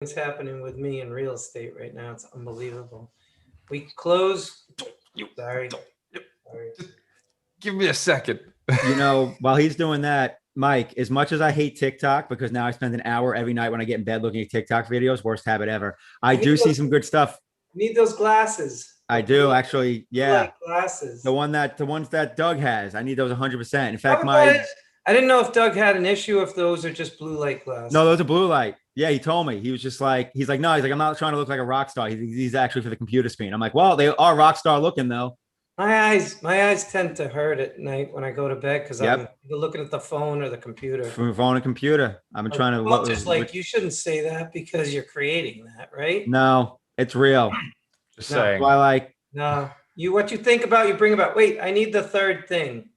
It's happening with me in real estate right now. It's unbelievable. We close. Sorry. Sorry. Just give me a second. While he's doing that, Mike, as much as I hate TikTok because now I spend an hour every night when I get in bed looking at TikTok videos, worst habit ever. I do see some good stuff. Need those glasses. I do actually. Yeah. Glasses. The ones that Doug has. I need those 100%. In fact, I didn't know if Doug had an issue if those are just blue light glasses. No, those are blue light. Yeah, he told me. He was just like, no, I'm not trying to look like a rock star. He's actually for the computer screen. I'm like, well, they are rock star looking though. My eyes tend to hurt at night when I go to bed because I'm looking at the phone or the computer. Phone and computer. I'm trying to look. Just like you shouldn't say that because you're creating that, right? No, it's real. Just saying. No, what you think about, you bring about. Wait, I need the third thing.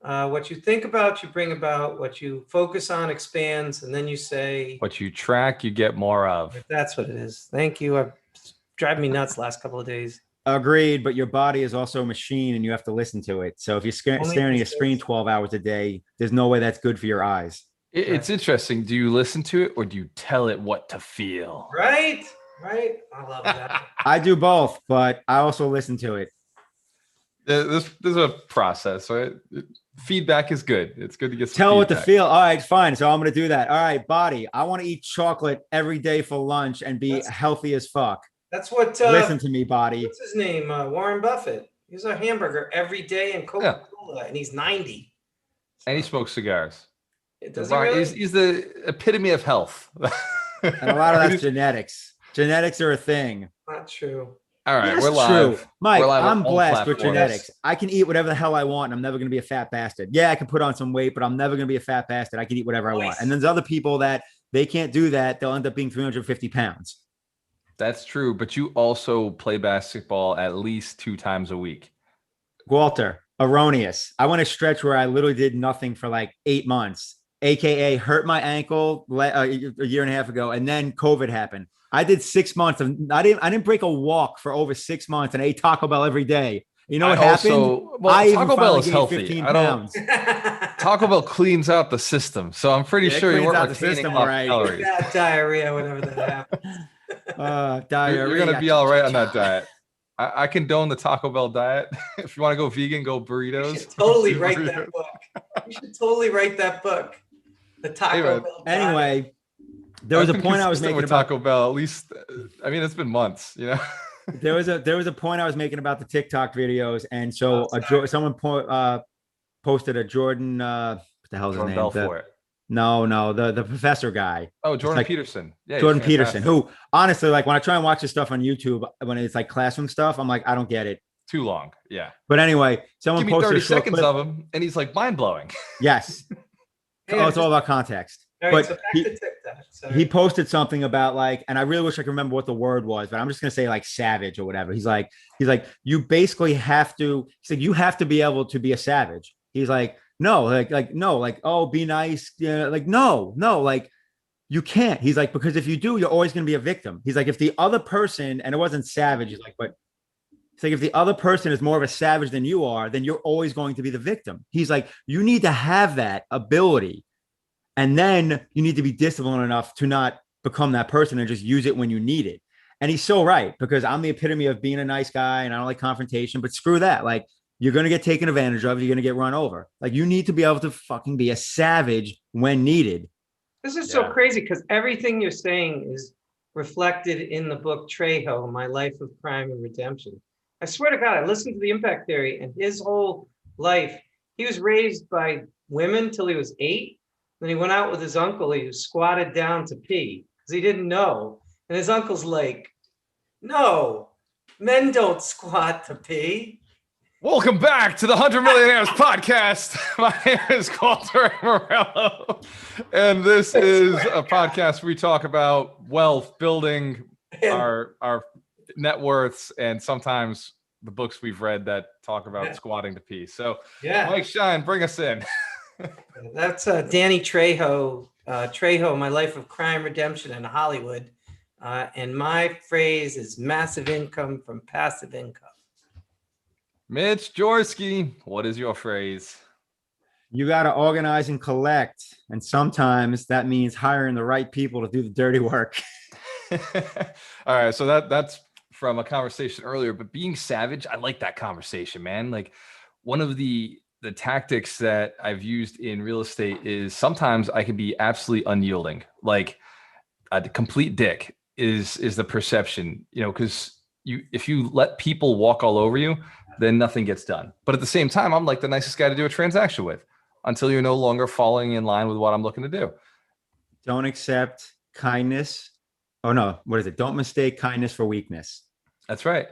What you think about, you bring about. What you focus on expands, and then you say. What you track, you get more of. That's what it is. Thank you. It's driving me nuts last couple of days. Agreed, but your body is also a machine and you have to listen to it. So if you're staring at a screen 12 hours a day, there's no way that's good for your eyes. It's interesting. Do you listen to it or do you tell it what to feel? Right. I love that. I do both, but I also listen to it. There's a process, right? Feedback is good. It's good to get some tell feedback. What to feel. All right, fine. So I'm going to do that. All right, body. I want to eat chocolate every day for lunch and be healthy as fuck. That's what. Listen to me, body. What's his name? Warren Buffett. He's a hamburger every day and Coca-Cola, and he's 90. And he smokes cigars. Really? He's the epitome of health. And a lot of that's genetics. Genetics are a thing. Not true. All right, we're live. True. Mike, I'm blessed with genetics. I can eat whatever the hell I want. And I'm never going to be a fat bastard. Yeah, I can put on some weight, but I'm never going to be a fat bastard. I can eat whatever I want. And there's other people that they can't do that. They'll end up being 350 pounds. That's true, but you also play basketball at least 2 times a week. Gualter, erroneous. I went a stretch where I literally did nothing for like 8 months, aka hurt my ankle a year and a half ago, and then COVID happened. I did 6 months of I didn't break a walk for over 6 months and ate Taco Bell every day. You know what happened? Taco Bell is healthy. 15 pounds. Taco Bell cleans out the system, so I'm pretty sure you weren't retaining enough calories. That diarrhea, whenever that happens. Diarrhea. You're gonna be all right on that diet. I condone the Taco Bell diet. If you want to go vegan, go burritos. You should totally write that book. You should totally write that book. The Taco Bell diet. Anyway, there was a point I was making with about Taco Bell. At least, I mean, it's been months. There was a point I was making about the TikTok videos, and so someone posted a Jordan. What the hell is his name? Belfort. No, the professor guy. Oh, Jordan Peterson. Yeah, Jordan Peterson, who honestly, like when I try and watch this stuff on YouTube, when it's like classroom stuff, I'm like, I don't get it. Too long. Yeah. But anyway, someone give me posted 30 seconds of him, and he's like mind blowing. Yes. It's all about context. All right, so back to TikTok. He posted something about like, and I really wish I could remember what the word was, but I'm just gonna say like savage or whatever. He's like, you basically have to. He said you have to be able to be a savage. He's like, no, oh, be nice. Yeah, like no, like you can't. He's like, because if you do, you're always gonna be a victim. He's like, if the other person, and it wasn't savage. He's like, but it's like if the other person is more of a savage than you are, then you're always going to be the victim. He's like, you need to have that ability. And then you need to be disciplined enough to not become that person and just use it when you need it. And he's so right, because I'm the epitome of being a nice guy and I don't like confrontation, but screw that. Like, you're going to get taken advantage of. You're going to get run over. Like, you need to be able to fucking be a savage when needed. This is so crazy because everything you're saying is reflected in the book Trejo, My Life of Crime and Redemption. I swear to God, I listened to the Impact Theory, and his whole life, he was raised by women till he was 8. Then he went out with his uncle. He was squatted down to pee because he didn't know. And his uncle's like, no, men don't squat to pee. Welcome back to the 100 Millionaires podcast. My name is Gualter Amarelo, and this is a podcast where we talk about wealth, building our net worths, and sometimes the books we've read that talk about squatting to pee. So, Mike Shine, bring us in. That's Danny Trejo, My Life of Crime, Redemption in Hollywood. And my phrase is massive income from passive income. Mitch Jorsky, what is your phrase? You got to organize and collect. And sometimes that means hiring the right people to do the dirty work. All right. So that's from a conversation earlier, but being savage, I like that conversation, man. Like one of the tactics that I've used in real estate is sometimes I can be absolutely unyielding. Like the complete dick is the perception, because if you let people walk all over you, then nothing gets done. But at the same time, I'm like the nicest guy to do a transaction with until you're no longer falling in line with what I'm looking to do. Don't accept kindness. Oh no, what is it? Don't mistake kindness for weakness. That's right.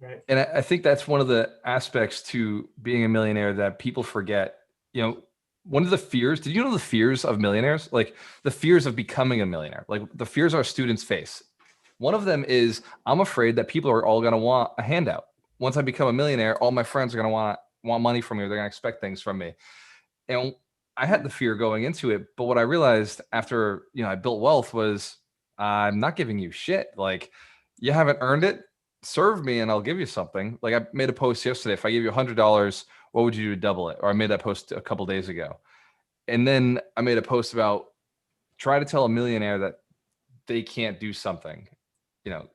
Right. And I think that's one of the aspects to being a millionaire that people forget. One of the fears, did you know the fears of millionaires? Like the fears of becoming a millionaire, like the fears our students face. One of them is I'm afraid that people are all going to want a handout. Once I become a millionaire, all my friends are going to want money from me. Or they're going to expect things from me. And I had the fear going into it. But what I realized after, I built wealth was I'm not giving you shit. Like you haven't earned it. Serve me and I'll give you something. Like I made a post yesterday. If I give you $100, what would you do to double it? Or I made that post a couple days ago. And then I made a post about try to tell a millionaire that they can't do something.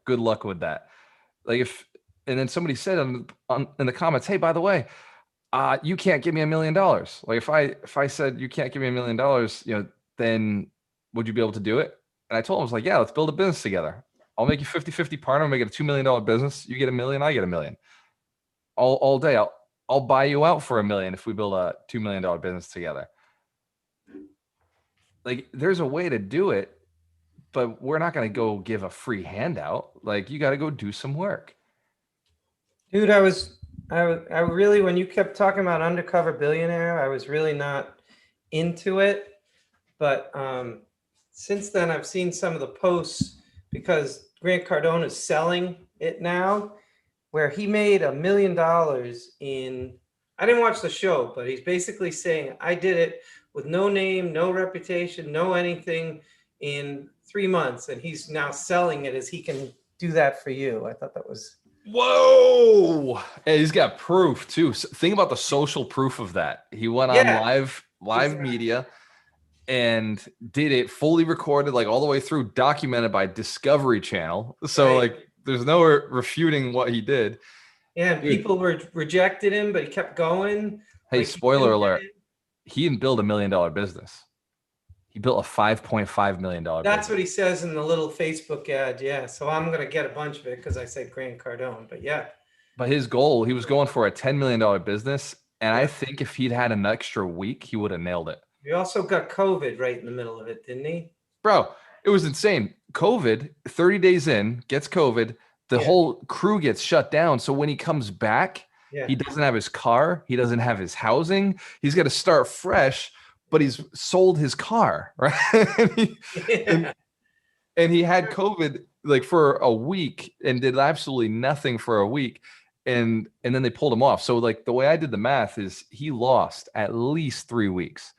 Good luck with that. Like and then somebody said in the comments, hey, by the way, you can't give me $1 million. Like if I said you can't give me $1 million, then would you be able to do it? And I told him, I was like, yeah, let's build a business together. I'll make you 50-50 partner, make it a $2 million business. You get $1 million, I get $1 million. All day. I'll buy you out for $1 million if we build a $2 million business together. Like there's a way to do it, but we're not going to go give a free handout. Like you got to go do some work. Dude, I really, when you kept talking about undercover billionaire, I was really not into it. But since then, I've seen some of the posts because Grant Cardone is selling it now, where he made $1 million in, I didn't watch the show, but he's basically saying, I did it with no name, no reputation, no anything in 3 months. And he's now selling it as he can do that for you. I thought that was. Whoa. Hey, he's got proof too. Think about the social proof of that. He went on live media and did it fully recorded, like all the way through, documented by Discovery Channel. So like there's no refuting what he did. Yeah, and people rejected him, but he kept going. Hey, spoiler alert. He didn't build $1 million business. He built a $5.5 million That's business. what he says in the little Facebook ad. Yeah. So I'm going to get a bunch of it because I said Grant Cardone, but yeah. But his goal, he was going for a $10 million business. And I think if he'd had an extra week, he would have nailed it. He also got COVID right in the middle of it, didn't he? Bro, it was insane. COVID, 30 days in, gets COVID. The whole crew gets shut down. So when he comes back, he doesn't have his car. He doesn't have his housing. He's got to start fresh, but he's sold his car, right? and he had COVID like for a week and did absolutely nothing for a week. And then they pulled him off. So like the way I did the math is he lost at least 3 weeks.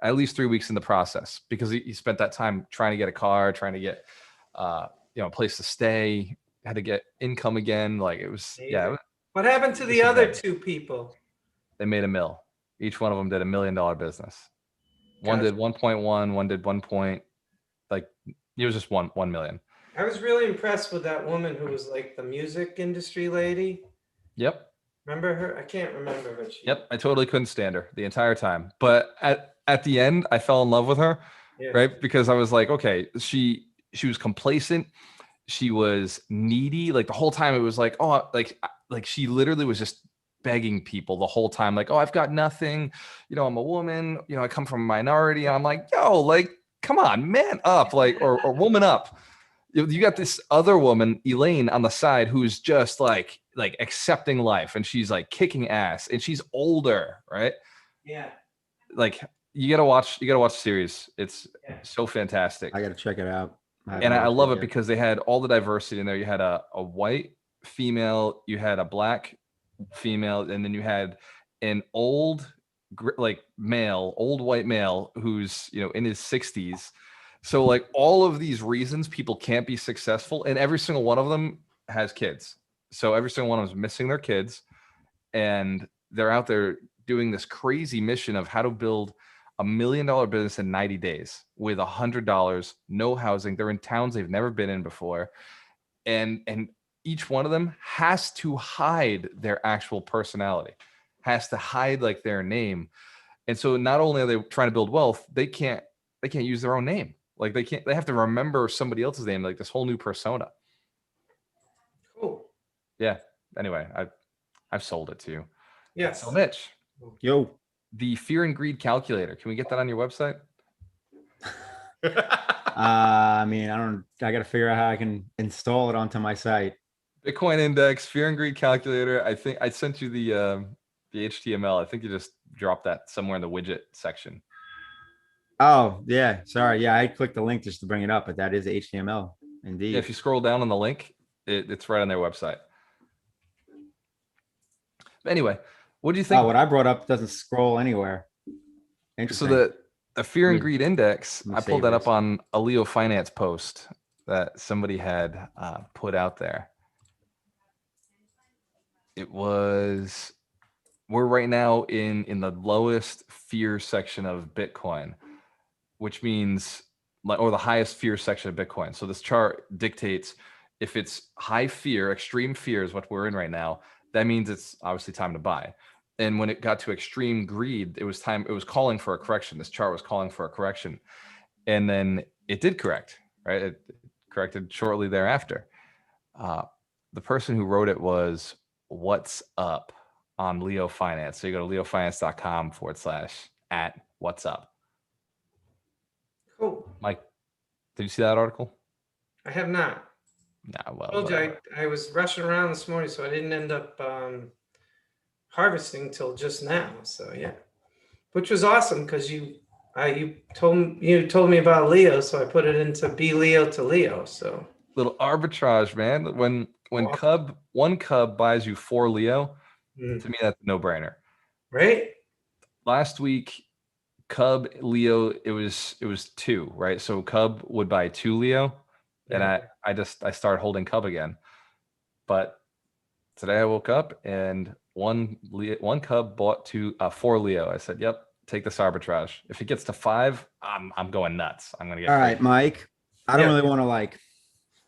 At least 3 weeks in the process because he spent that time trying to get a car, trying to get, a place to stay, had to get income again. Like it was, What happened to the other two people? They made $1 million. Each one of them did $1 million business. One did 1.1, one did 1 point, like it was just 1 million. I was really impressed with that woman who was like the music industry lady. Yep. Remember her? I can't remember her. Yep. I totally couldn't stand her the entire time. But at the end, I fell in love with her, right? Because I was like, okay, she was complacent. She was needy. Like the whole time it was like, oh, like she literally was just begging people the whole time. Like, oh, I've got nothing. I'm a woman. I come from a minority. And I'm like, yo, like, come on, man up, like, or woman up. You got this other woman, Elaine, on the side who's just like accepting life, and she's like kicking ass, and she's older, right? Yeah. Like you gotta watch the series. It's so fantastic. I gotta check it out. I love it because they had all the diversity in there. You had a white female, you had a black female, and then you had an old white male who's in his 60s. So like all of these reasons people can't be successful, and every single one of them has kids. So every single one of them is missing their kids, and they're out there doing this crazy mission of how to build $1 million business in 90 days with $100, no housing. They're in towns they've never been in before. And each one of them has to hide their actual personality, has to hide like their name. And so not only are they trying to build wealth, they can't use their own name. Like they have to remember somebody else's name, like this whole new persona. Cool. Yeah. Anyway, I've sold it to you. Yes. So Mitch, Yo. the fear and greed calculator. Can we get that on your website? I mean, I got to figure out how I can install it onto my site. Bitcoin index, fear and greed calculator. I think I sent you the HTML. I think you just dropped that somewhere in the widget section. Oh, yeah. Sorry. Yeah, I clicked the link just to bring it up, but that is HTML indeed. Yeah, if you scroll down on the link, it's right on their website. But anyway, what do you think? Oh, what I brought up doesn't scroll anywhere. Interesting. So the fear and greed index, I pulled that up this. on a Leo Finance post that somebody had put out there. We're right now in the lowest fear section of Bitcoin, which means or the highest fear section of Bitcoin. So this chart dictates if it's high fear, extreme fear is what we're in right now. That means it's obviously time to buy. And when it got to extreme greed, it was calling for a correction. This chart was calling for a correction. And then it did correct, right? It corrected shortly thereafter. The person who wrote it was What's Up on Leo Finance. So you go to leofinance.com/@what's up. Cool. Mike, did you see that article? I have not. Nah, well, I told you I was rushing around this morning, so I didn't end up harvesting till just now. So yeah, which was awesome because you told me about Leo, so I put it into Be Leo to Leo. So little arbitrage, man. When Awesome. one cub buys you 4 Leo, Mm. to me that's a no-brainer. Right? Last week, Cub Leo, it was 2, right? So Cub would buy 2 Leo, and Yeah. I started holding Cub again. But today I woke up and one Cub bought 4 Leo. I said, "Yep, take this arbitrage. If it gets to 5, I'm going nuts. I'm gonna get All crazy." right, Mike. I don't Yeah. really want to like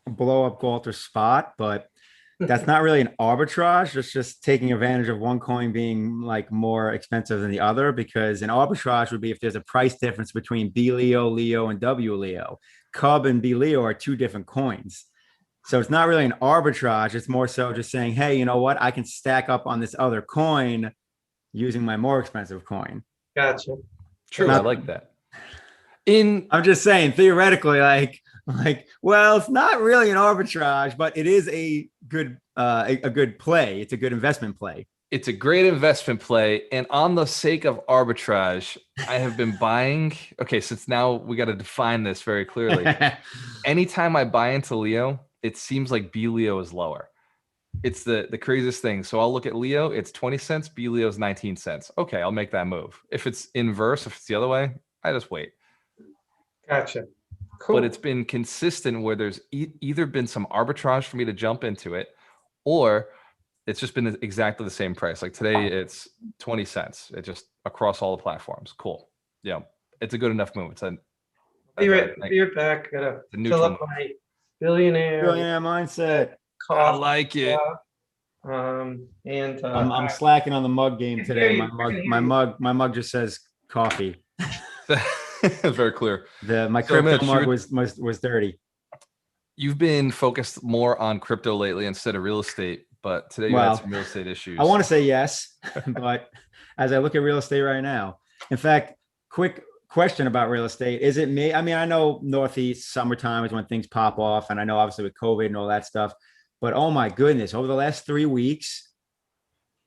blow up Gualter's spot, but that's not really an arbitrage. It's just taking advantage of one coin being like more expensive than the other, because an arbitrage would be if there's a price difference between B Leo, Leo, and W Leo. Cub and B Leo are 2 different coins. So it's not really an arbitrage. It's more so just saying, hey, you know what? I can stack up on this other coin using my more expensive coin. Gotcha. True, Not- I like that. I'm just saying, theoretically, well, it's not really an arbitrage, but it is a good play. It's a good investment play. It's a great investment play. And on the sake of arbitrage, I have been buying. Okay, since now we got to define this very clearly. Anytime I buy into Leo, it seems like B Leo is lower. It's the craziest thing. So I'll look at Leo, it's 20 cents, B Leo's 19 cents. Okay, I'll make that move. If it's inverse, if it's the other way, I just wait. Gotcha. Cool. But it's been consistent where there's either been some arbitrage for me to jump into it, or it's just been exactly the same price. Like today, it's 20 cents. It just across all the platforms. Cool. Yeah, it's a good enough move. Be right back. Gotta fill up my billionaire mindset. I like it. And I'm slacking on the mug game today. My mug just says coffee. It's very clear. My crypto mug was dirty. You've been focused more on crypto lately instead of real estate, but today you had some real estate issues. I want to say yes, but as I look at real estate right now, in fact, quick question about real estate. Is it me? I mean, I know Northeast summertime is when things pop off, and I know obviously with COVID and all that stuff, but oh my goodness, over the last 3 weeks,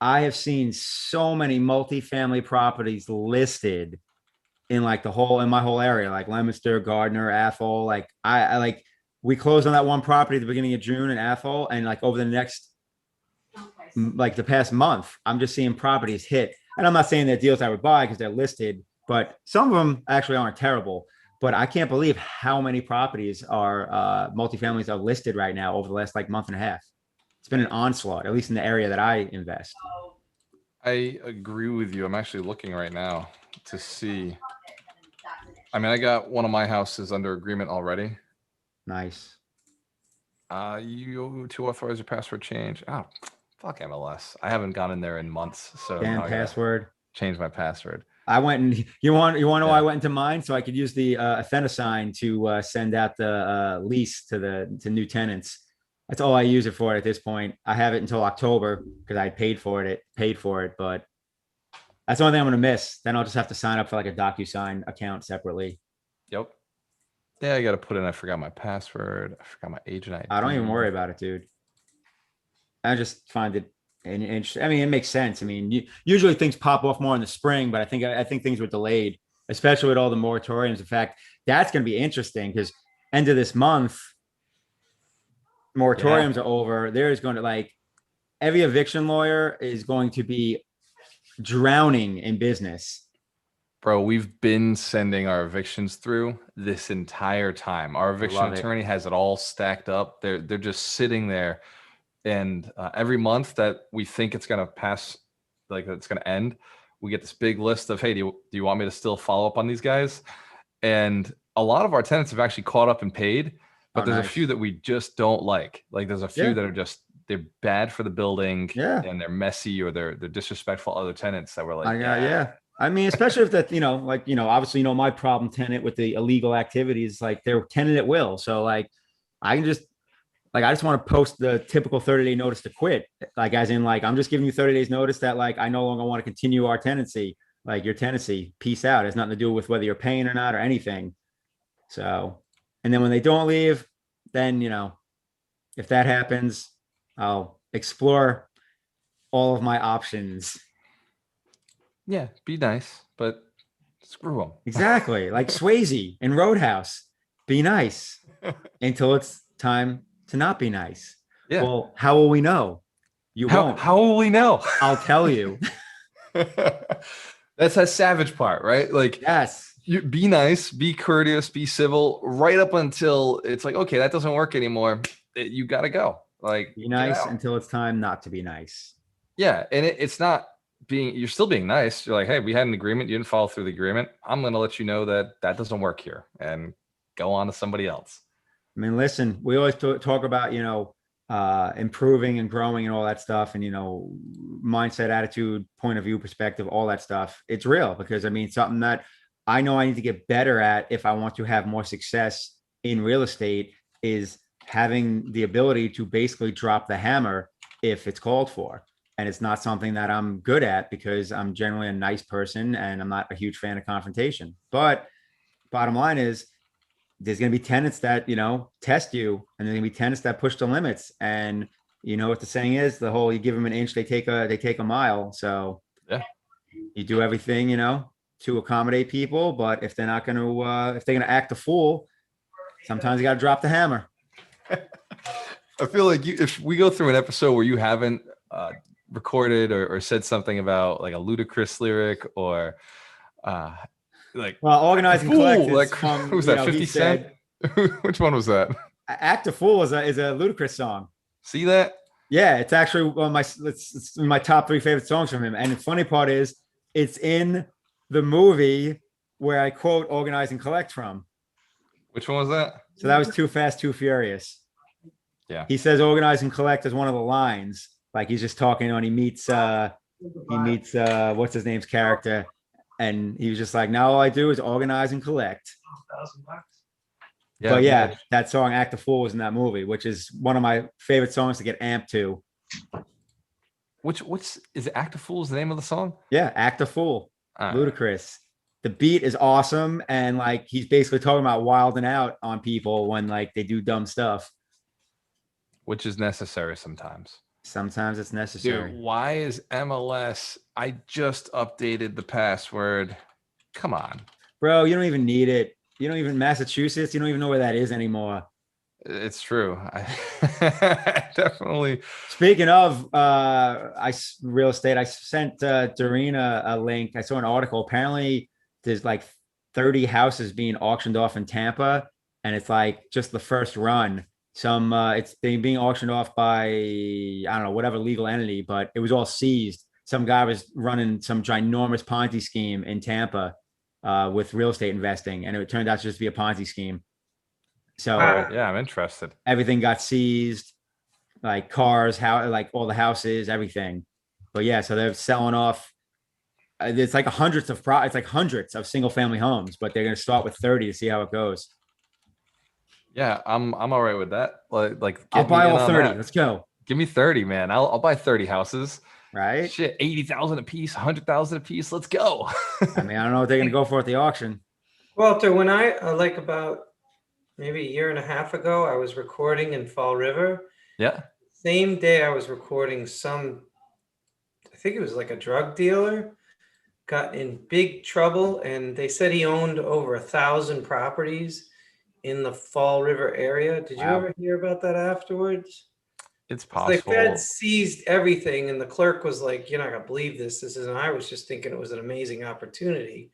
I have seen so many multifamily properties listed in like in my whole area, like Leominster, Gardner, Athol. Like we closed on that one property at the beginning of June in Athol, and like over the next, like the past month, I'm just seeing properties hit. And I'm not saying they're deals I would buy because they're listed, but some of them actually aren't terrible. But I can't believe how many properties are multifamilies are listed right now over the last like month and a half. It's been an onslaught, at least in the area that I invest. I agree with you. I'm actually looking right now to see. I mean, I got one of my houses under agreement already. Nice. You to authorize your password change. Oh, fuck MLS. I haven't gone in there in months, so Damn now I gotta password. change my password. I went and you want to know why I Yeah. went into mine so I could use the Athenasign to send out the lease to new tenants. That's all I use it for at this point. I have it until October because I paid for it, but that's the only thing I'm gonna miss. Then I'll just have to sign up for like a DocuSign account separately. Yep. Yeah, I gotta put in. I forgot my password. I forgot my agent ID. I don't even worry about it, dude. I just find it interesting. I mean, it makes sense. I mean, usually things pop off more in the spring, but I think things were delayed, especially with all the moratoriums. In fact, that's going to be interesting because end of this month, moratoriums are over. There is going to like every eviction lawyer is going to be drowning in business. Bro, we've been sending our evictions through this entire time. Our eviction love it. attorney has it all stacked up. They're just sitting there, and every month that we think it's gonna pass, like it's gonna end, we get this big list of, hey, do you want me to still follow up on these guys? And a lot of our tenants have actually caught up and paid, but there's a few that we just don't like. Like there's a few that are just they're bad for the building, and they're messy or they're disrespectful to other tenants that were like, yeah. I mean, especially if that, obviously, my problem tenant with the illegal activities, like they're tenant at will. So like, I can just like, I just want to post the typical 30-day notice to quit. Like, as in like, I'm just giving you 30 days notice that like, I no longer want to continue our tenancy, like your tenancy, peace out. It has nothing to do with whether you're paying or not or anything. So, and then when they don't leave, then, if that happens, I'll explore all of my options. yeah, be nice, but screw them. Exactly. Like Swayze in Roadhouse. Be nice until it's time to not be nice. Yeah. Well, how will we know? You won't. How will we know? I'll tell you. That's a savage part, right? Like, Yes. you be nice, be courteous, be civil, right up until it's like, okay, that doesn't work anymore. You got to go. Like, Be nice until it's time not to be nice. Yeah. And it's not you're still being nice. You're like, hey, we had an agreement. You didn't follow through the agreement. I'm going to let you know that doesn't work here and go on to somebody else. I mean, listen, we always talk about, improving and growing and all that stuff. And, mindset, attitude, point of view, perspective, all that stuff. It's real because I mean, something that I know I need to get better at if I want to have more success in real estate is having the ability to basically drop the hammer if it's called for. And it's not something that I'm good at because I'm generally a nice person and I'm not a huge fan of confrontation. But bottom line is there's going to be tenants that, test you, and there's going to be tenants that push the limits. And you know what the saying is, the whole, you give them an inch, they take a mile. So yeah, you do everything, to accommodate people. But if they're not going to, if they're going to act a fool, sometimes you got to drop the hammer. I feel like if we go through an episode where you haven't recorded or said something about like a ludicrous lyric or organizing collect, like who's that, 50 Cent? Which one was that? Act a Fool is a Ludacris song. See that? Yeah, it's actually one of it's my top 3 favorite songs from him. And the funny part is it's in the movie where I quote Organize and Collect from. Which one was that? So that was Too Fast, Too Furious. Yeah. He says Organize and Collect is one of the lines. Like he's just talking on, he meets what's his name's character. And he was just like, now all I do is organize and collect. Yeah, but yeah, that song Act a Fool was in that movie, which is one of my favorite songs to get amped to. What's is it? Act a Fool is the name of the song? Yeah, Act a Fool. Ludacris. The beat is awesome. And like he's basically talking about wilding out on people when like they do dumb stuff. Which is necessary sometimes. Sometimes it's necessary. Dude, why is MLS? I just updated the password. Come on. Bro, you don't even need it. You don't even Massachusetts. You don't even know where that is anymore. It's true. I definitely. Speaking of real estate, I sent Doreen a link. I saw an article. Apparently, there's like 30 houses being auctioned off in Tampa, and it's like just the first run. It's being auctioned off by, I don't know, whatever legal entity, but it was all seized. some guy was running some ginormous Ponzi scheme in Tampa with real estate investing, and it turned out to just be a Ponzi scheme. So Yeah, I'm interested. everything got seized, like cars, how like all the houses, everything. But yeah, so they're selling off. It's like it's like hundreds of single family homes, but they're going to start with 30 to see how it goes. Yeah, I'm all right with that. Like I'll get me buy in all on 30. that. Let's go. Give me 30, man. I'll buy 30 houses. Right. Shit, 80,000 a piece, 100,000 a piece. Let's go. I mean, I don't know what they're going to go for at the auction. Walter, when I like about maybe a year and a half ago, I was recording in Fall River. Yeah. Same day I was recording I think it was like a drug dealer, got in big trouble, and they said he owned over 1,000 properties in the Fall River area. Did you Wow. ever hear about that afterwards? It's The possible. Fed seized everything, and the clerk was like, "You're not gonna believe this. This is," and I was just thinking it was an amazing opportunity.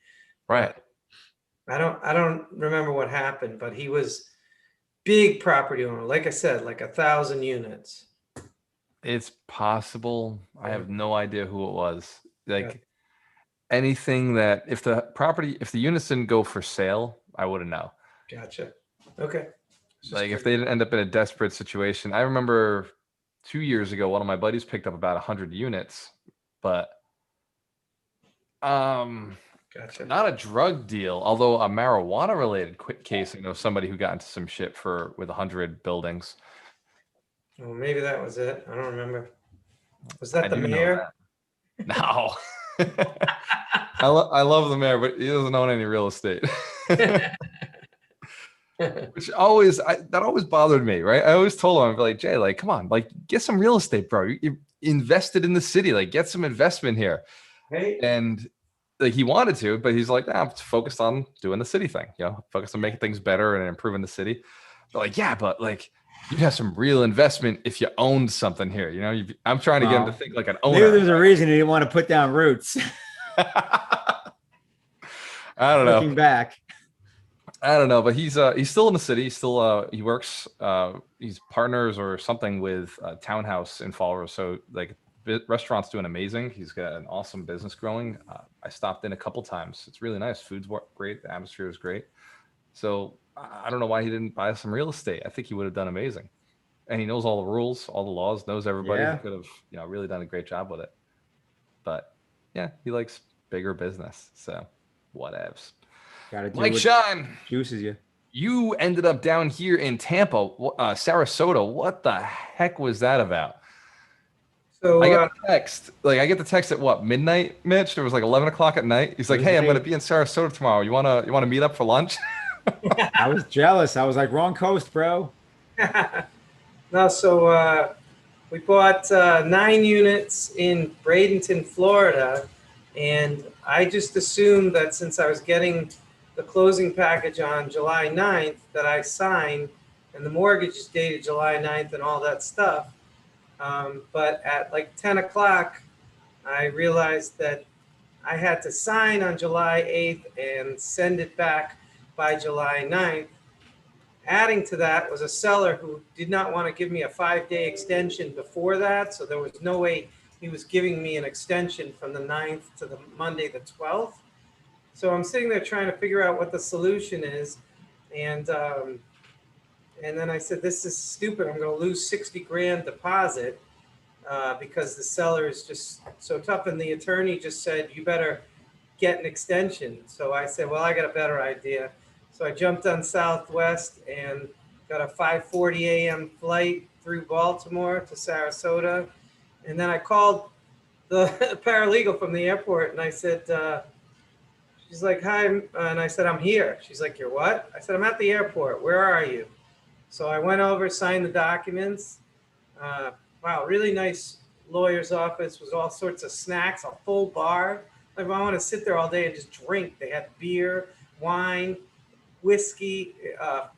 Right. I don't remember what happened, but he was big property owner. Like I said, like 1,000 units. It's possible. I have no idea who it was. Like Yeah. anything that if the units didn't go for sale, I wouldn't know. Gotcha. Okay. Like if they didn't end up in a desperate situation. I remember 2 years ago, one of my buddies picked up about 100 units, but Gotcha. not a drug deal, although a marijuana related quick case. I know somebody who got into some shit with 100 buildings. Well, maybe that was it. I don't remember. Was I that the do know mayor? that. No. I love the mayor, but he doesn't own any real estate. Which that always bothered me, right? I always told him, I'd be like, Jay, like, come on, like, get some real estate, bro. You invested in the city, like, get some investment here. Hey. And like he wanted to, but he's like, nah, I'm focused on doing the city thing, focused on making things better and improving the city. But like, yeah, but like, you'd have some real investment if you owned something here. I'm trying to get him to think like an owner. Maybe there's a reason he didn't want to put down roots. I don't know. Looking back. I don't know, but he's still in the city. He's still he works. He's partners or something with Townhouse in Fall River. So like restaurant's doing amazing. He's got an awesome business growing. I stopped in a couple times. It's really nice. Food's great. The atmosphere is great. So I don't know why he didn't buy some real estate. I think he would have done amazing. And he knows all the rules, all the laws, knows everybody. Yeah. He could have really done a great job with it. But yeah, he likes bigger business. So whatevs. Gotta do Mike what Shine, juices you. you ended up down here in Tampa, Sarasota. What the heck was that about? So I get the text. Like I get the text at what, midnight, Mitch? It was like 11 o'clock at night. He's like, "Hey, I'm going to be in Sarasota tomorrow. You wanna meet up for lunch?" I was jealous. I was like, wrong coast, bro. no, so we bought 9 units in Bradenton, Florida, and I just assumed that since I was getting the closing package on July 9th that I signed, and the mortgage is dated July 9th and all that stuff. But at like 10 o'clock, I realized that I had to sign on July 8th and send it back by July 9th. Adding to that was a seller who did not want to give me a 5-day extension before that. So there was no way he was giving me an extension from the 9th to the Monday, the 12th. So I'm sitting there trying to figure out what the solution is. And then I said, this is stupid. I'm going to lose 60 grand deposit because the seller is just so tough. And the attorney just said, you better get an extension. So I said, well, I got a better idea. So I jumped on Southwest and got a 5:40 a.m. flight through Baltimore to Sarasota. And then I called the paralegal from the airport and I said, she's like, hi. And I said, I'm here. She's like, you're what? I said, I'm at the airport. Where are you? So I went over, signed the documents. Wow, really nice lawyer's office with all sorts of snacks, a full bar. Like, I want to sit there all day and just drink. They had beer, wine, whiskey,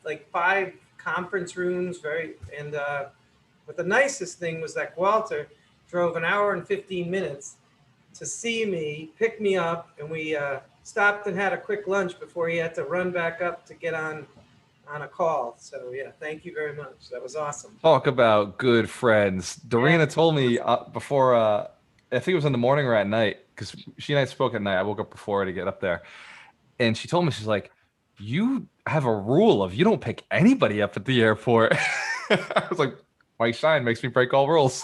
like 5 conference rooms. But the nicest thing was that Gualter drove an hour and 15 minutes to see me, pick me up, and we stopped and had a quick lunch before he had to run back up to get on a call. So yeah, thank you very much. That was awesome. Talk about good friends. Dorina told me before I think it was in the morning or at night, because she and I spoke at night. I woke up before her to get up there. And she told me, she's like, you have a rule of you don't pick anybody up at the airport. I was like, Mike Shine makes me break all rules.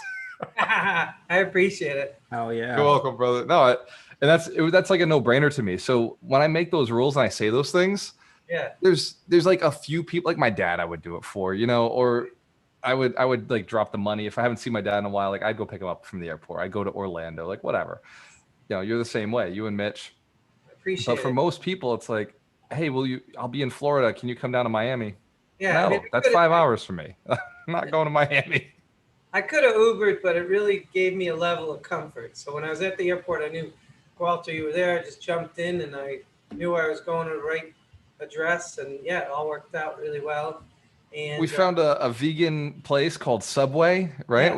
I appreciate it. Oh yeah. You're welcome, brother. No, and that's like a no-brainer to me. So when I make those rules and I say those things, Yeah. there's like a few people, like my dad, I would do it for, or I would like drop the money if I haven't seen my dad in a while. Like I'd go pick him up from the airport. I'd go to Orlando, like whatever. You're the same way, you and Mitch. I appreciate But for it. most people, it's like, hey, I'll be in Florida. Can you come down to Miami? Yeah. No, I mean, that's 5 hours for me. I'm not going to Miami. I could have Ubered, but it really gave me a level of comfort. So when I was at the airport, I knew, Gualter, you were there. I just jumped in and I knew I was going to the right address. And yeah, it all worked out really well. And We found a vegan place called Subway, right?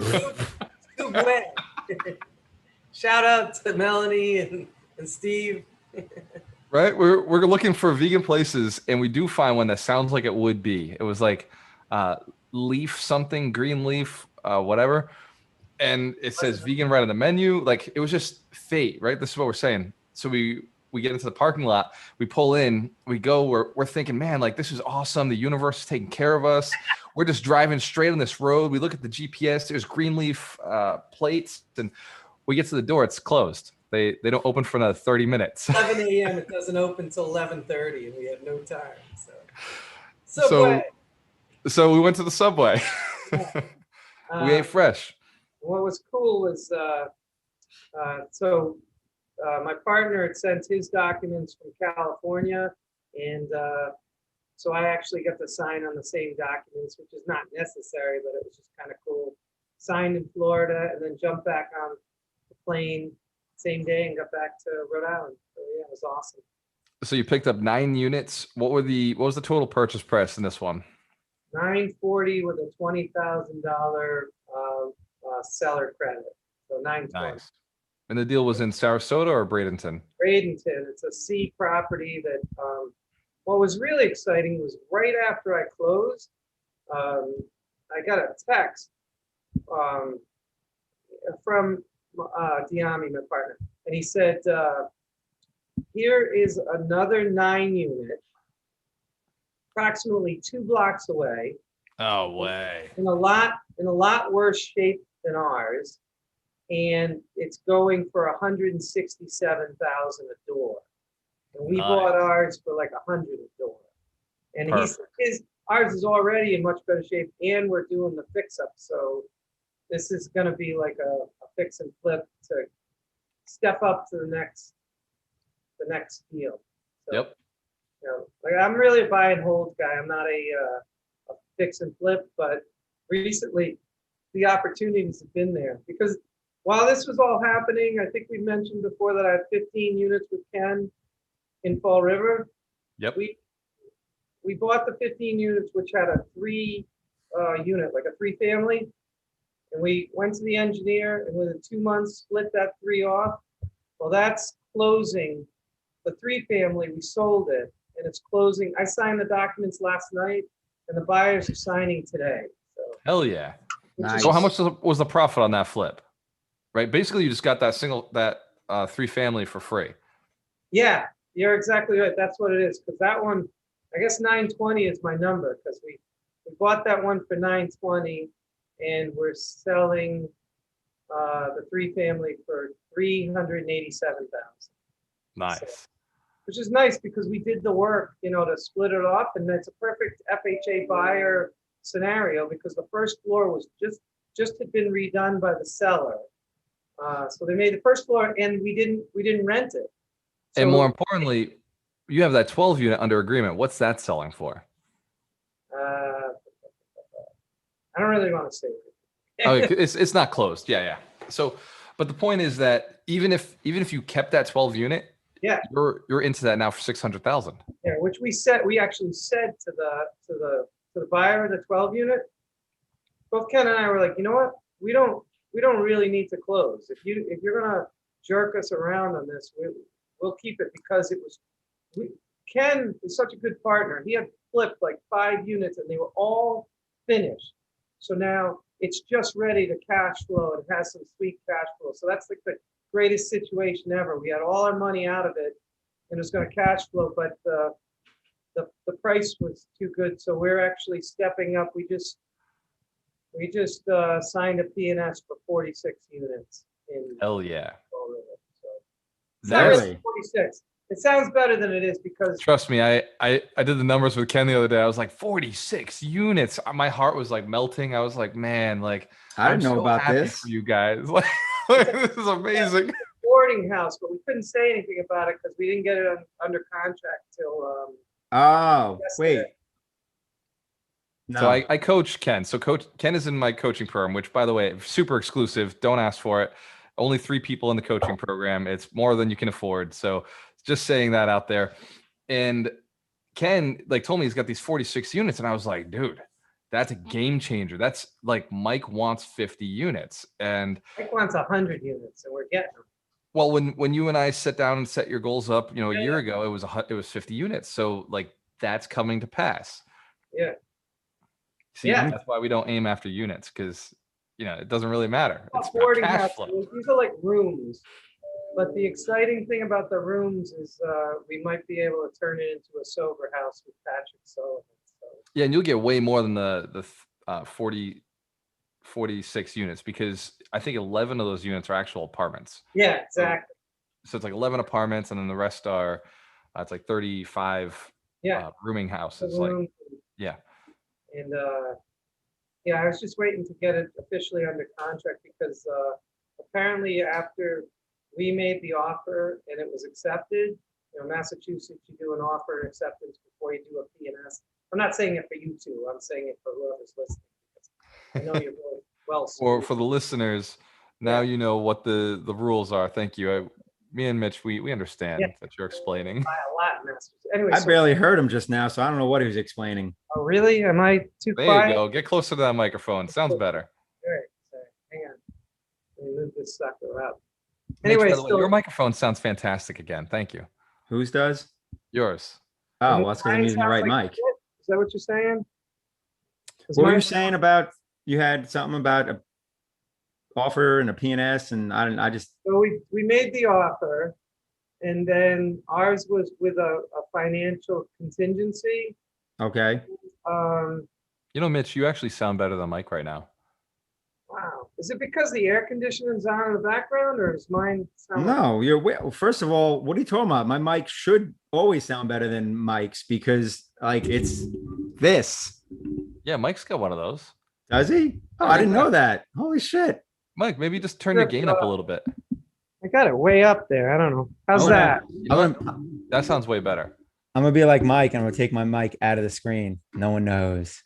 Yeah. Subway. Shout out to Melanie and Steve. Right? We're looking for vegan places, and we do find one that sounds like it would be. It was like leaf something, green leaf, whatever. And it says vegan right on the menu. Like it was just fate, right? This is what we're saying. So we get into the parking lot, we pull in, we go, we're thinking, man, like this is awesome. The universe is taking care of us. We're just driving straight on this road. We look at the GPS, there's green leaf plates, and we get to the door, it's closed. They don't open for another 30 minutes. 11 a.m. It doesn't open till 11:30, and we had no time. So So we went to the Subway. We ate fresh. What was cool was my partner had sent his documents from California, and so I actually got to sign on the same documents, which is not necessary, but it was just kind of cool. Signed in Florida, and then jumped back on the plane same day and got back to Rhode Island. So yeah, it was awesome. So you picked up 9 units. What was the total purchase price in this one? $940 with a $20,000 seller credit. So $920. Nice. And the deal was in Sarasota or Bradenton? Bradenton. It's a C property that. What was really exciting was right after I closed, I got a text from Diami, my partner, and he said, "Here is another 9 unit, approximately 2 blocks away, Oh way. in a lot worse shape than ours, and it's going for 167,000 a door, and we bought ours for like 100 a door." And ours is already in much better shape, and we're doing the fix up, so this is going to be like a fix and flip to step up to the next deal. So, Yep. Like I'm really a buy and hold guy. I'm not a fix and flip, but recently the opportunities have been there because while this was all happening, I think we mentioned before that I had 15 units with Ken in Fall River. Yep. We bought the 15 units, which had a 3 unit, like a 3 family. And we went to the engineer and within 2 months split that 3 off. Well, that's closing. The 3 family, we sold it and it's closing. I signed the documents last night and the buyers are signing today. So, Hell yeah. Nice. So how much was the profit on that flip? Right? Basically, you just got that 3 family for free. yeah, you're exactly right. That's what it is. Because that one, I guess 920 is my number because we bought that one for 920 and we're selling the 3 family for 387,000. Nice. So, which is nice because we did the work, to split it off, and it's a perfect FHA buyer scenario because the first floor was just had been redone by the seller. So they made the first floor, and we didn't rent it. So, And more importantly, you have that 12 unit under agreement. What's that selling for? I don't really want to say it. Oh, it's not closed. Yeah. So, but the point is that even if you kept that 12 unit, Yeah. you're into that now for 600,000. Yeah, which we actually said to the buyer of the 12 unit. Both Ken and I were like, you know what? We don't really need to close. If you're gonna jerk us around on this, we'll keep it because Ken is such a good partner. He had flipped like 5 units and they were all finished. So now it's just ready to cash flow. It has some sweet cash flow. So that's like the greatest situation ever. We had all our money out of it and it was going to cash flow, but the price was too good. So we're actually stepping up. We just signed a P&S for 46 units in Hell yeah. Fall River. So it's That's- not really 46. It sounds better than it is because Trust me, I did the numbers with Ken the other day. I was like 46 units. My heart was like melting. I was like, man, like I didn't I'm know so about happy this. for you guys. Like, this is amazing. boarding house, but we couldn't say anything about it because we didn't get it under contract till Oh, wait. yesterday. No. So I coach Ken. So coach Ken is in my coaching program, which by the way, super exclusive. Don't ask for it. Only 3 people in the coaching program. It's more than you can afford. So just saying that out there. And Ken like told me he's got these 46 units, and I was like, dude, that's a game changer. That's like Mike wants 50 units. And Mike wants 100 units, and we're getting them. well, when you and I sit down and set your goals up, you know, a Yeah, year yeah. ago, it was 50 units. So like that's coming to pass. Yeah. See, Yeah. that's why we don't aim after units, because you know it doesn't really matter. It's about Boarding cash house, flow. these are like rooms. But the exciting thing about the rooms is we might be able to turn it into a sober house with Patrick Sullivan. So Yeah, and you'll get way more than the 46 units, because I think 11 of those units are actual apartments. yeah, exactly. So it's like 11 apartments, and then the rest are it's like 35 Yeah. rooming The houses. Like, rooms yeah. and yeah, I was just waiting to get it officially under contract because apparently after we made the offer and it was accepted, you know, Massachusetts, you do an offer and acceptance before you do a P&S. I'm not saying it for you two. I'm saying it for whoever's listening. I know you're really well. For the listeners, now you know what the rules are. Thank you. Me and Mitch, we understand that you're explaining. By a lot in Massachusetts. Anyway, I barely heard him just now, so I don't know what he was explaining. Oh, really? Am I too There quiet? you go. Get closer to that microphone. Sounds better. All right, so hang on. Let me move this sucker up. Mitch, Anyway, by the way, so your microphone sounds fantastic again. Thank you. Whose does? Yours. Oh, well, that's because I'm mine using the sounds right like mic. shit. Is that what you're saying? 'Cause What were you mine- saying about you had something about a offer and a P&S, and I just So we made the offer, and then ours was with a financial contingency. okay. You know, Mitch, you actually sound better than Mike right now. Wow. Is it because the air conditioning's on in the background, or is mine sound like- No, first of all, what are you talking about? My mic should always sound better than Mike's because like it's this. Yeah, Mike's got one of those. Does he? Oh, I didn't know that. Holy shit. Mike, maybe just turn your gain up a little bit. I got it way up there. I don't know. How's Oh, that? You know what? That sounds way better. I'm gonna be like Mike, and I'm gonna take my mic out of the screen. No one knows.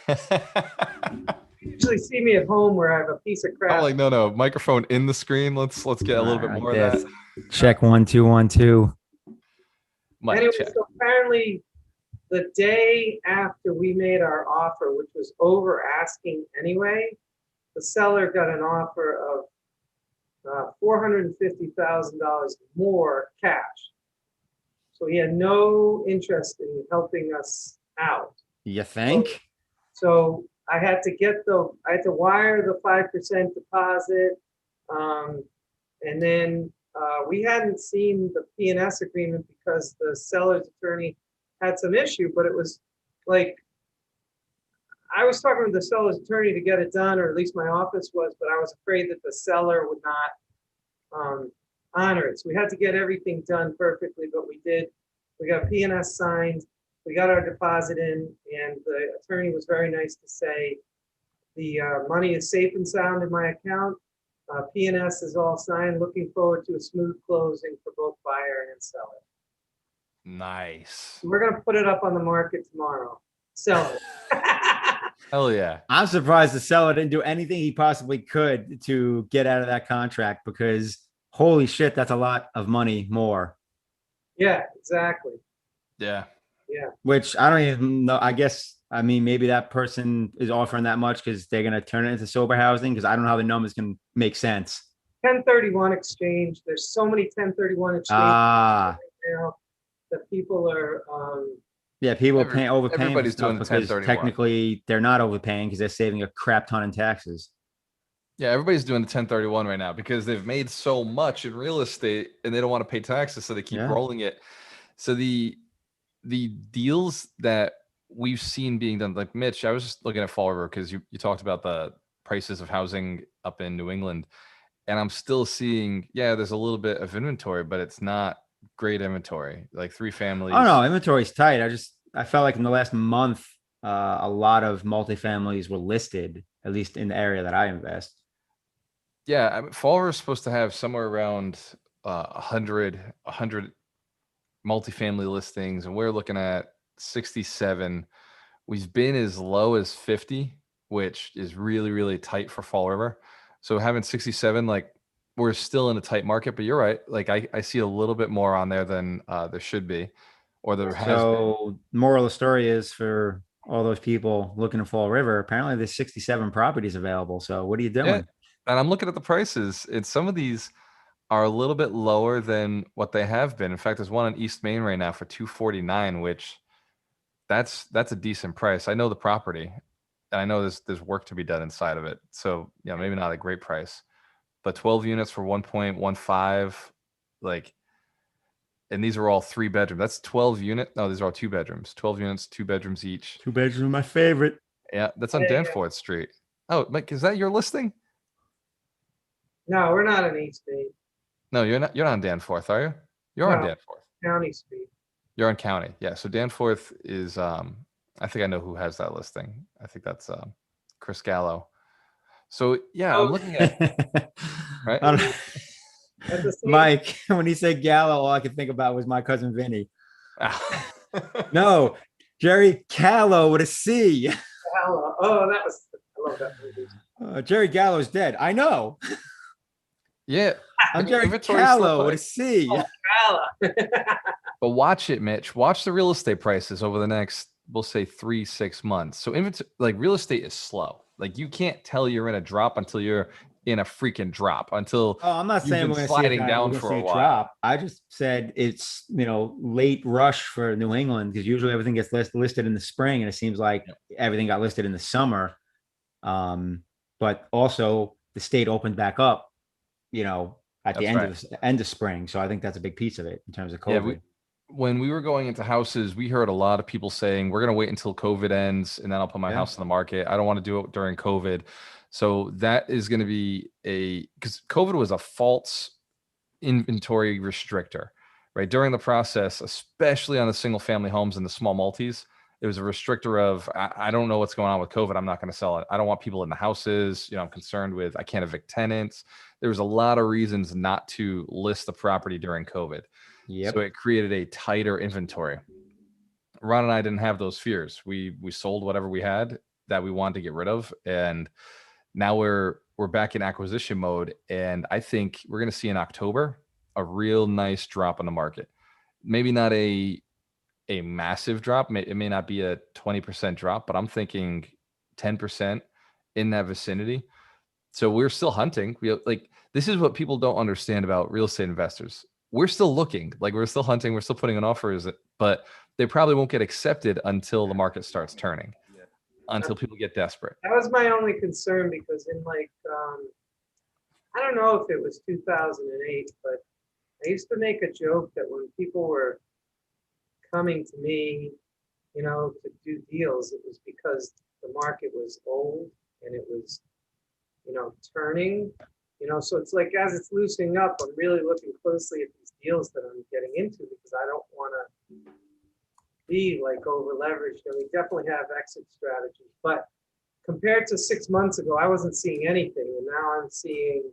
You usually see me at home where I have a piece of crap. I'm like, no, microphone in the screen. Let's get a little bit Like more this. of that. Check 1 2 1 2. Mike, Anyway, check. so apparently the day after we made our offer, which was over asking anyway, the seller got an offer of $450,000 more cash. So he had no interest in helping us out. You think? So I had to wire the 5% deposit. And then we hadn't seen the P&S agreement because the seller's attorney had some issue, but it was like, I was talking with the seller's attorney to get it done, or at least my office was, but I was afraid that the seller would not honor it. So we had to get everything done perfectly, but we did. We got P&S signed, we got our deposit in, and the attorney was very nice to say the money is safe and sound in my account. P&S is all signed. Looking forward to a smooth closing for both buyer and seller. Nice. We're gonna put it up on the market tomorrow. Sell it. Hell yeah. I'm surprised the seller didn't do anything he possibly could to get out of that contract because holy shit, that's a lot of money more. Yeah, exactly. Yeah. Yeah. Which I don't even know. I mean, maybe that person is offering that much because they're gonna turn it into sober housing. Because I don't know how the numbers can make sense. 1031 exchange. There's so many 1031 exchanges Ah, right now that people are Yeah, people paying overpaying for everybody's stuff doing the because 1031. technically they're not overpaying because they're saving a crap ton in taxes. Yeah, everybody's doing the 1031 right now because they've made so much in real estate and they don't want to pay taxes, so they keep Yeah. rolling it. So the deals that we've seen being done, like Mitch, I was just looking at Fall River because you talked about the prices of housing up in New England, and I'm still seeing, yeah, there's a little bit of inventory, but it's not great inventory. Like 3 Oh families. no, inventory's tight. I felt like in the last month, a lot of multifamilies were listed, at least in the area that I invest. Yeah, I mean, Fall River is supposed to have somewhere around 100 multifamily listings, and we're looking at 67. We've been as low as 50, which is really, really tight for Fall River. So having 67, like, we're still in a tight market, but you're right. Like, I see a little bit more on there than there should be, or there has been. So moral of the story is for all those people looking to Fall River, apparently there's 67 properties available. So what are you Yeah, doing? and I'm looking at the prices, and some of these are a little bit lower than what they have been. In fact, there's one in East Main right now for 249, which that's a decent price. I know the property, and I know there's work to be done inside of it. So, yeah, maybe not a great price, but 12 units for 1.15, like, and these are all 3 bedroom. That's 12 unit. No, these are all 2 bedrooms. 12 units, 2 bedrooms each. 2 bedroom, my favorite. Yeah, that's on Danforth Street. Oh, Mike, is that your listing? No, we're not in East Bay. No, you're not. You're not on Danforth, are you? You're on No. Danforth. County Street. You're on County. Yeah. So Danforth is I think I know who has that listing. I think that's Chris Gallo. So yeah, I'm looking at right. I don't- At the same Mike, when he said Gallo, all I could think about was my cousin Vinny. No, Jerry Callow with a C. Gallo. Oh, that was, I love that movie. Jerry Gallo's dead. I know. Yeah. I'm Jerry Inventory's still Callow with a tight. C. Gallo. But watch it, Mitch. Watch the real estate prices over the next, we'll say 3-6 months. So inventory, like, real estate is slow. Like, you can't tell you're in a drop until you're in a freaking drop, until Oh, I'm not you've saying been we're going to see sliding we're down going to for see a a while. drop. I just said it's late rush for New England because usually everything gets listed in the spring, and it seems like everything got listed in the summer. But also the state opened back up, at the end of spring. So I think that's a big piece of it in terms of COVID. Yeah, when we were going into houses, we heard a lot of people saying, we're going to wait until COVID ends and then I'll put my house on the market. I don't want to do it during COVID. So that is going to be because COVID was a false inventory restrictor, right? During the process, especially on the single family homes and the small multis, it was a restrictor of, I don't know what's going on with COVID. I'm not going to sell it. I don't want people in the houses. I'm concerned with, I can't evict tenants. There was a lot of reasons not to list the property during COVID. So it created a tighter inventory. Ron and I didn't have those fears. We sold whatever we had that we wanted to get rid of, and now we're back in acquisition mode. And I think we're going to see in October a real nice drop in the market. Maybe not a massive drop. It may not be a 20% drop, but I'm thinking 10% in that vicinity. So we're still hunting. This is what people don't understand about real estate investors. We're still looking, like, we're still hunting, we're still putting in offers, but they probably won't get accepted until the market starts turning, until people get desperate. That was my only concern because in I don't know if it was 2008, but I used to make a joke that when people were coming to me, to do deals, it was because the market was old and it was, turning. So it's like, as it's loosening up, I'm really looking closely at these deals that I'm getting into because I don't want to be like over leveraged. And we definitely have exit strategies, but compared to 6 months ago, I wasn't seeing anything, and now I'm seeing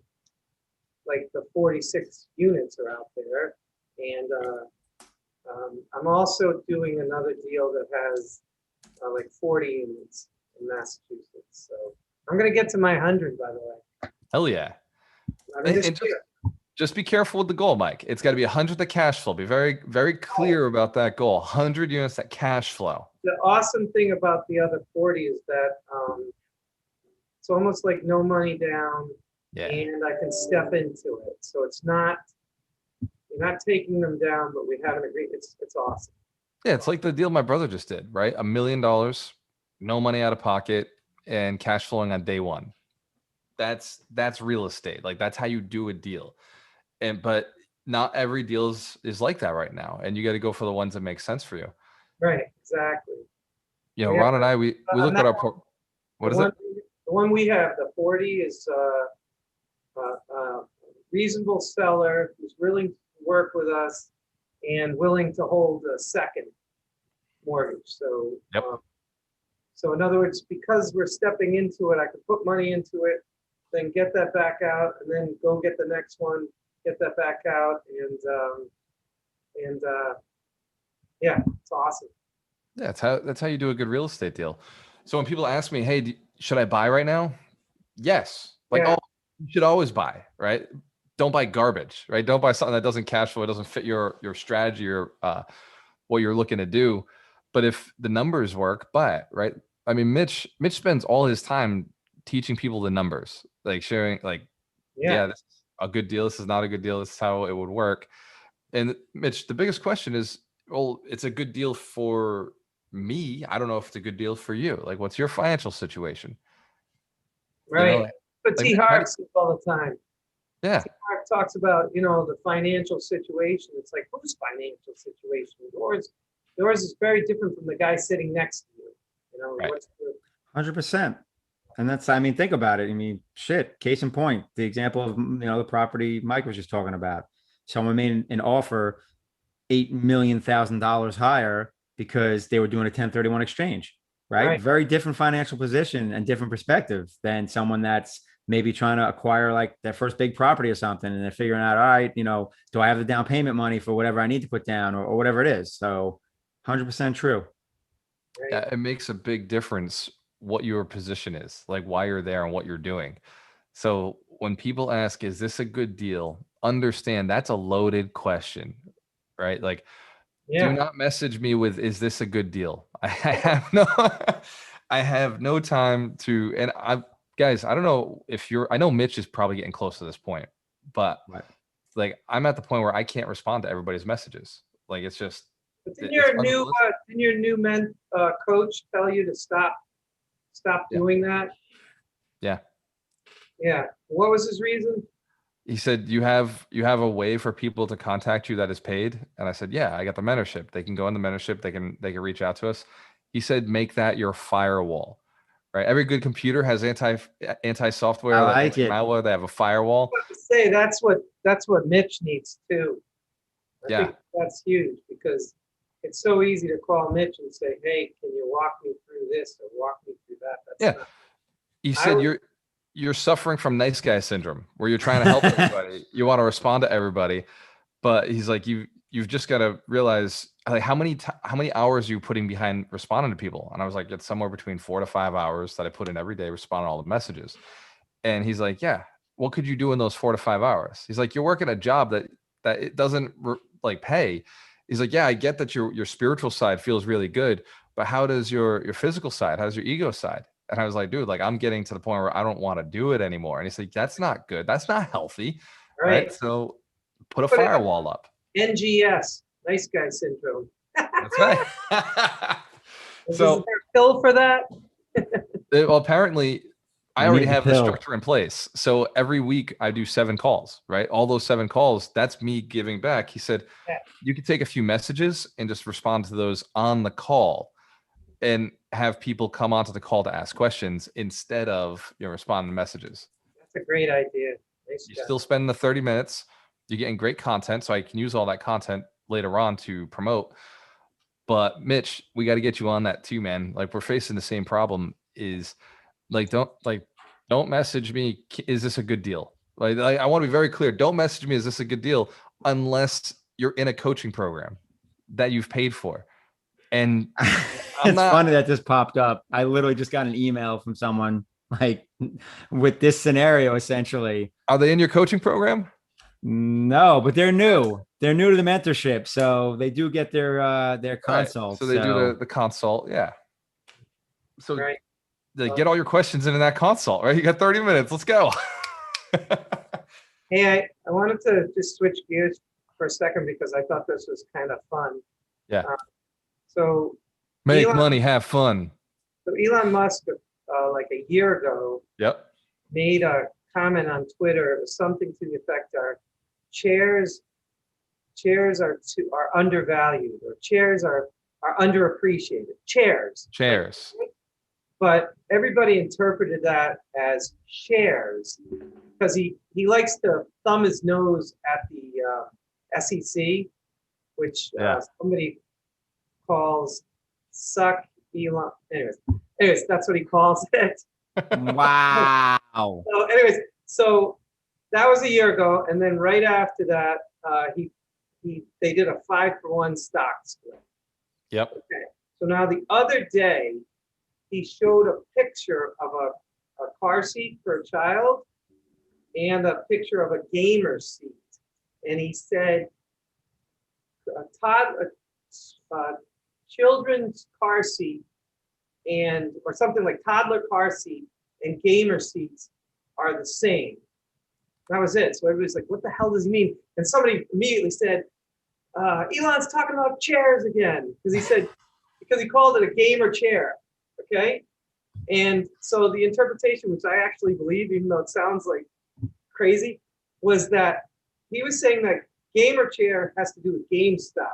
like the 46 units are out there, and I'm also doing another deal that has like 40 units in Massachusetts. So I'm gonna get to my 100, by the way. Hell yeah! I mean, And just be careful with the goal, Mike. It's got to be 100 to cash flow. Be very, very clear about that goal. 100 units that cash flow. The awesome thing about the other 40 is that it's almost like no money down, and I can step into it. So it's not, you're not taking them down, but we have an agreement. It's awesome. Yeah, it's like the deal my brother just did, right? $1 million, no money out of pocket, and cash flowing on day one. That's real estate. Like that's how you do a deal. But not every deal is like that right now. And you got to go for the ones that make sense for you. Right, exactly. You know, We have, Ron and I, we looked at now, our the what is one, it? the one we have, the 40 is reasonable seller who's willing to work with us and willing to hold a second mortgage. So, Yep. so in other words, because we're stepping into it, I can put money into it, then get that back out, and then go get the next one, get that back out, and yeah, it's awesome. Yeah, that's how you do a good real estate deal. So when people ask me, "Hey, should I buy right now?" Yes. Like, Yeah. oh, you should always buy, right? Don't buy garbage, right? Don't buy something that doesn't cash flow, it doesn't fit your strategy or what you're looking to do. But if the numbers work, buy it, right? I mean, Mitch spends all his time teaching people the numbers, like sharing, like, Yeah. yeah, this is a good deal. This is not a good deal. This is how it would work. And Mitch, the biggest question is, well, it's a good deal for me. I don't know if it's a good deal for you. Like, what's your financial situation? You know, Right. But like T. Mitch, Harv says all the time. yeah, T. Harv talks about, the financial situation. It's like, whose financial situation? Yours is very different from the guy sitting next to you. right. What's the 100%. And that's, I mean, think about it. I mean, shit, case in point, the example of, the property Mike was just talking about. Someone made an offer $8 million higher because they were doing a 1031 exchange, right? right? Very different financial position and different perspective than someone that's maybe trying to acquire like their first big property or something. And they're figuring out, all right, do I have the down payment money for whatever I need to put down or whatever it is? So 100% true. Right. Yeah, it makes a big difference what your position is, like why you're there and what you're doing. So when people ask, is this a good deal? Understand that's a loaded question, right? Like, do Yeah. not message me with, is this a good deal? I have no, I have no time to, and guys, I don't know if I know Mitch is probably getting close to this point, but Right. like, I'm at the point where I can't respond to everybody's messages. Like, it's just, But it's unrealistic. didn't your new coach tell you to stop Yeah. doing that? Yeah. Yeah. What was his reason? He said, you have a way for people to contact you that is paid. And I said, yeah, I got the mentorship. They can go in the mentorship. They can reach out to us. He said, make that your firewall, right? Every good computer has anti software, I like like it. anti-malware. They have a firewall. I was about to say that's what Mitch needs too. I Yeah. think that's huge because it's so easy to call Mitch and say, "Hey, can you walk me through this or walk me through that?" Yeah. Not, He I said, would, you're suffering from nice guy syndrome where you're trying to help everybody. You want to respond to everybody. But he's like, you've just got to realize, like, how many hours are you putting behind responding to people? And I was like, it's somewhere between 4 to 5 hours that I put in every day responding to all the messages. And he's like, yeah, what could you do in those 4 to 5 hours? He's like, you're working a job that it doesn't like pay. He's like, yeah, I get that your spiritual side feels really good, but how does your physical side, how does your ego side? And I was like, dude, like, I'm getting to the point where I don't want to do it anymore. And he's like, that's not good. That's not healthy. Right. right. So put a Put it firewall up. NGS, nice guy syndrome. That's right. Is So, there a pill for that? well, apparently, I I already need the have the pill. structure in place. So every week I do 7 calls, right? All those 7 calls, that's me giving back. He said, Yeah. you could take a few messages and just respond to those on the call and have people come onto the call to ask questions instead of responding to messages. That's a great idea. Nice You job. still spend the 30 minutes. You're getting great content, so I can use all that content later on to promote. But Mitch, we got to get you on that too, man. Like, we're facing the same problem. Is like, don't message me. Is this a good deal? Like I want to be very clear. Don't message me. Is this a good deal? Unless you're in a coaching program that you've paid for. And It's funny that this popped up. I literally just got an email from someone like with this scenario essentially. Are they in your coaching program? No, but they're new. They're new to the mentorship, so they do get their consult. Right. So they do the consult. Yeah. So Right. get all your questions in that consult, right? You got 30 minutes. Let's go. Hey, I wanted to just switch gears for a second because I thought this was kind of fun. Yeah. So Make Elon, money, have fun. so Elon Musk, like a year ago, Yep. made a comment on Twitter. It was something to the effect: "Our chairs, are undervalued, or chairs are underappreciated. Chairs, right? Chairs. But everybody interpreted that as shares because he likes to thumb his nose at the SEC, which Yeah. somebody calls suck Elon. Anyways, that's what he calls it. Wow. So, anyways, so that was a year ago, and then right after that, they did a 5-for-1 stock split. Yep. Okay, so now the other day, he showed a picture of a car seat for a child and a picture of a gamer seat, and he said, a children's car seat or something like toddler car seat and gamer seats are the same. That was it. So everybody's like, what the hell does he mean? And somebody immediately said, Elon's talking about chairs again. Because he called it a gamer chair. Okay. And so the interpretation, which I actually believe, even though it sounds like crazy, was that he was saying that gamer chair has to do with GameStop.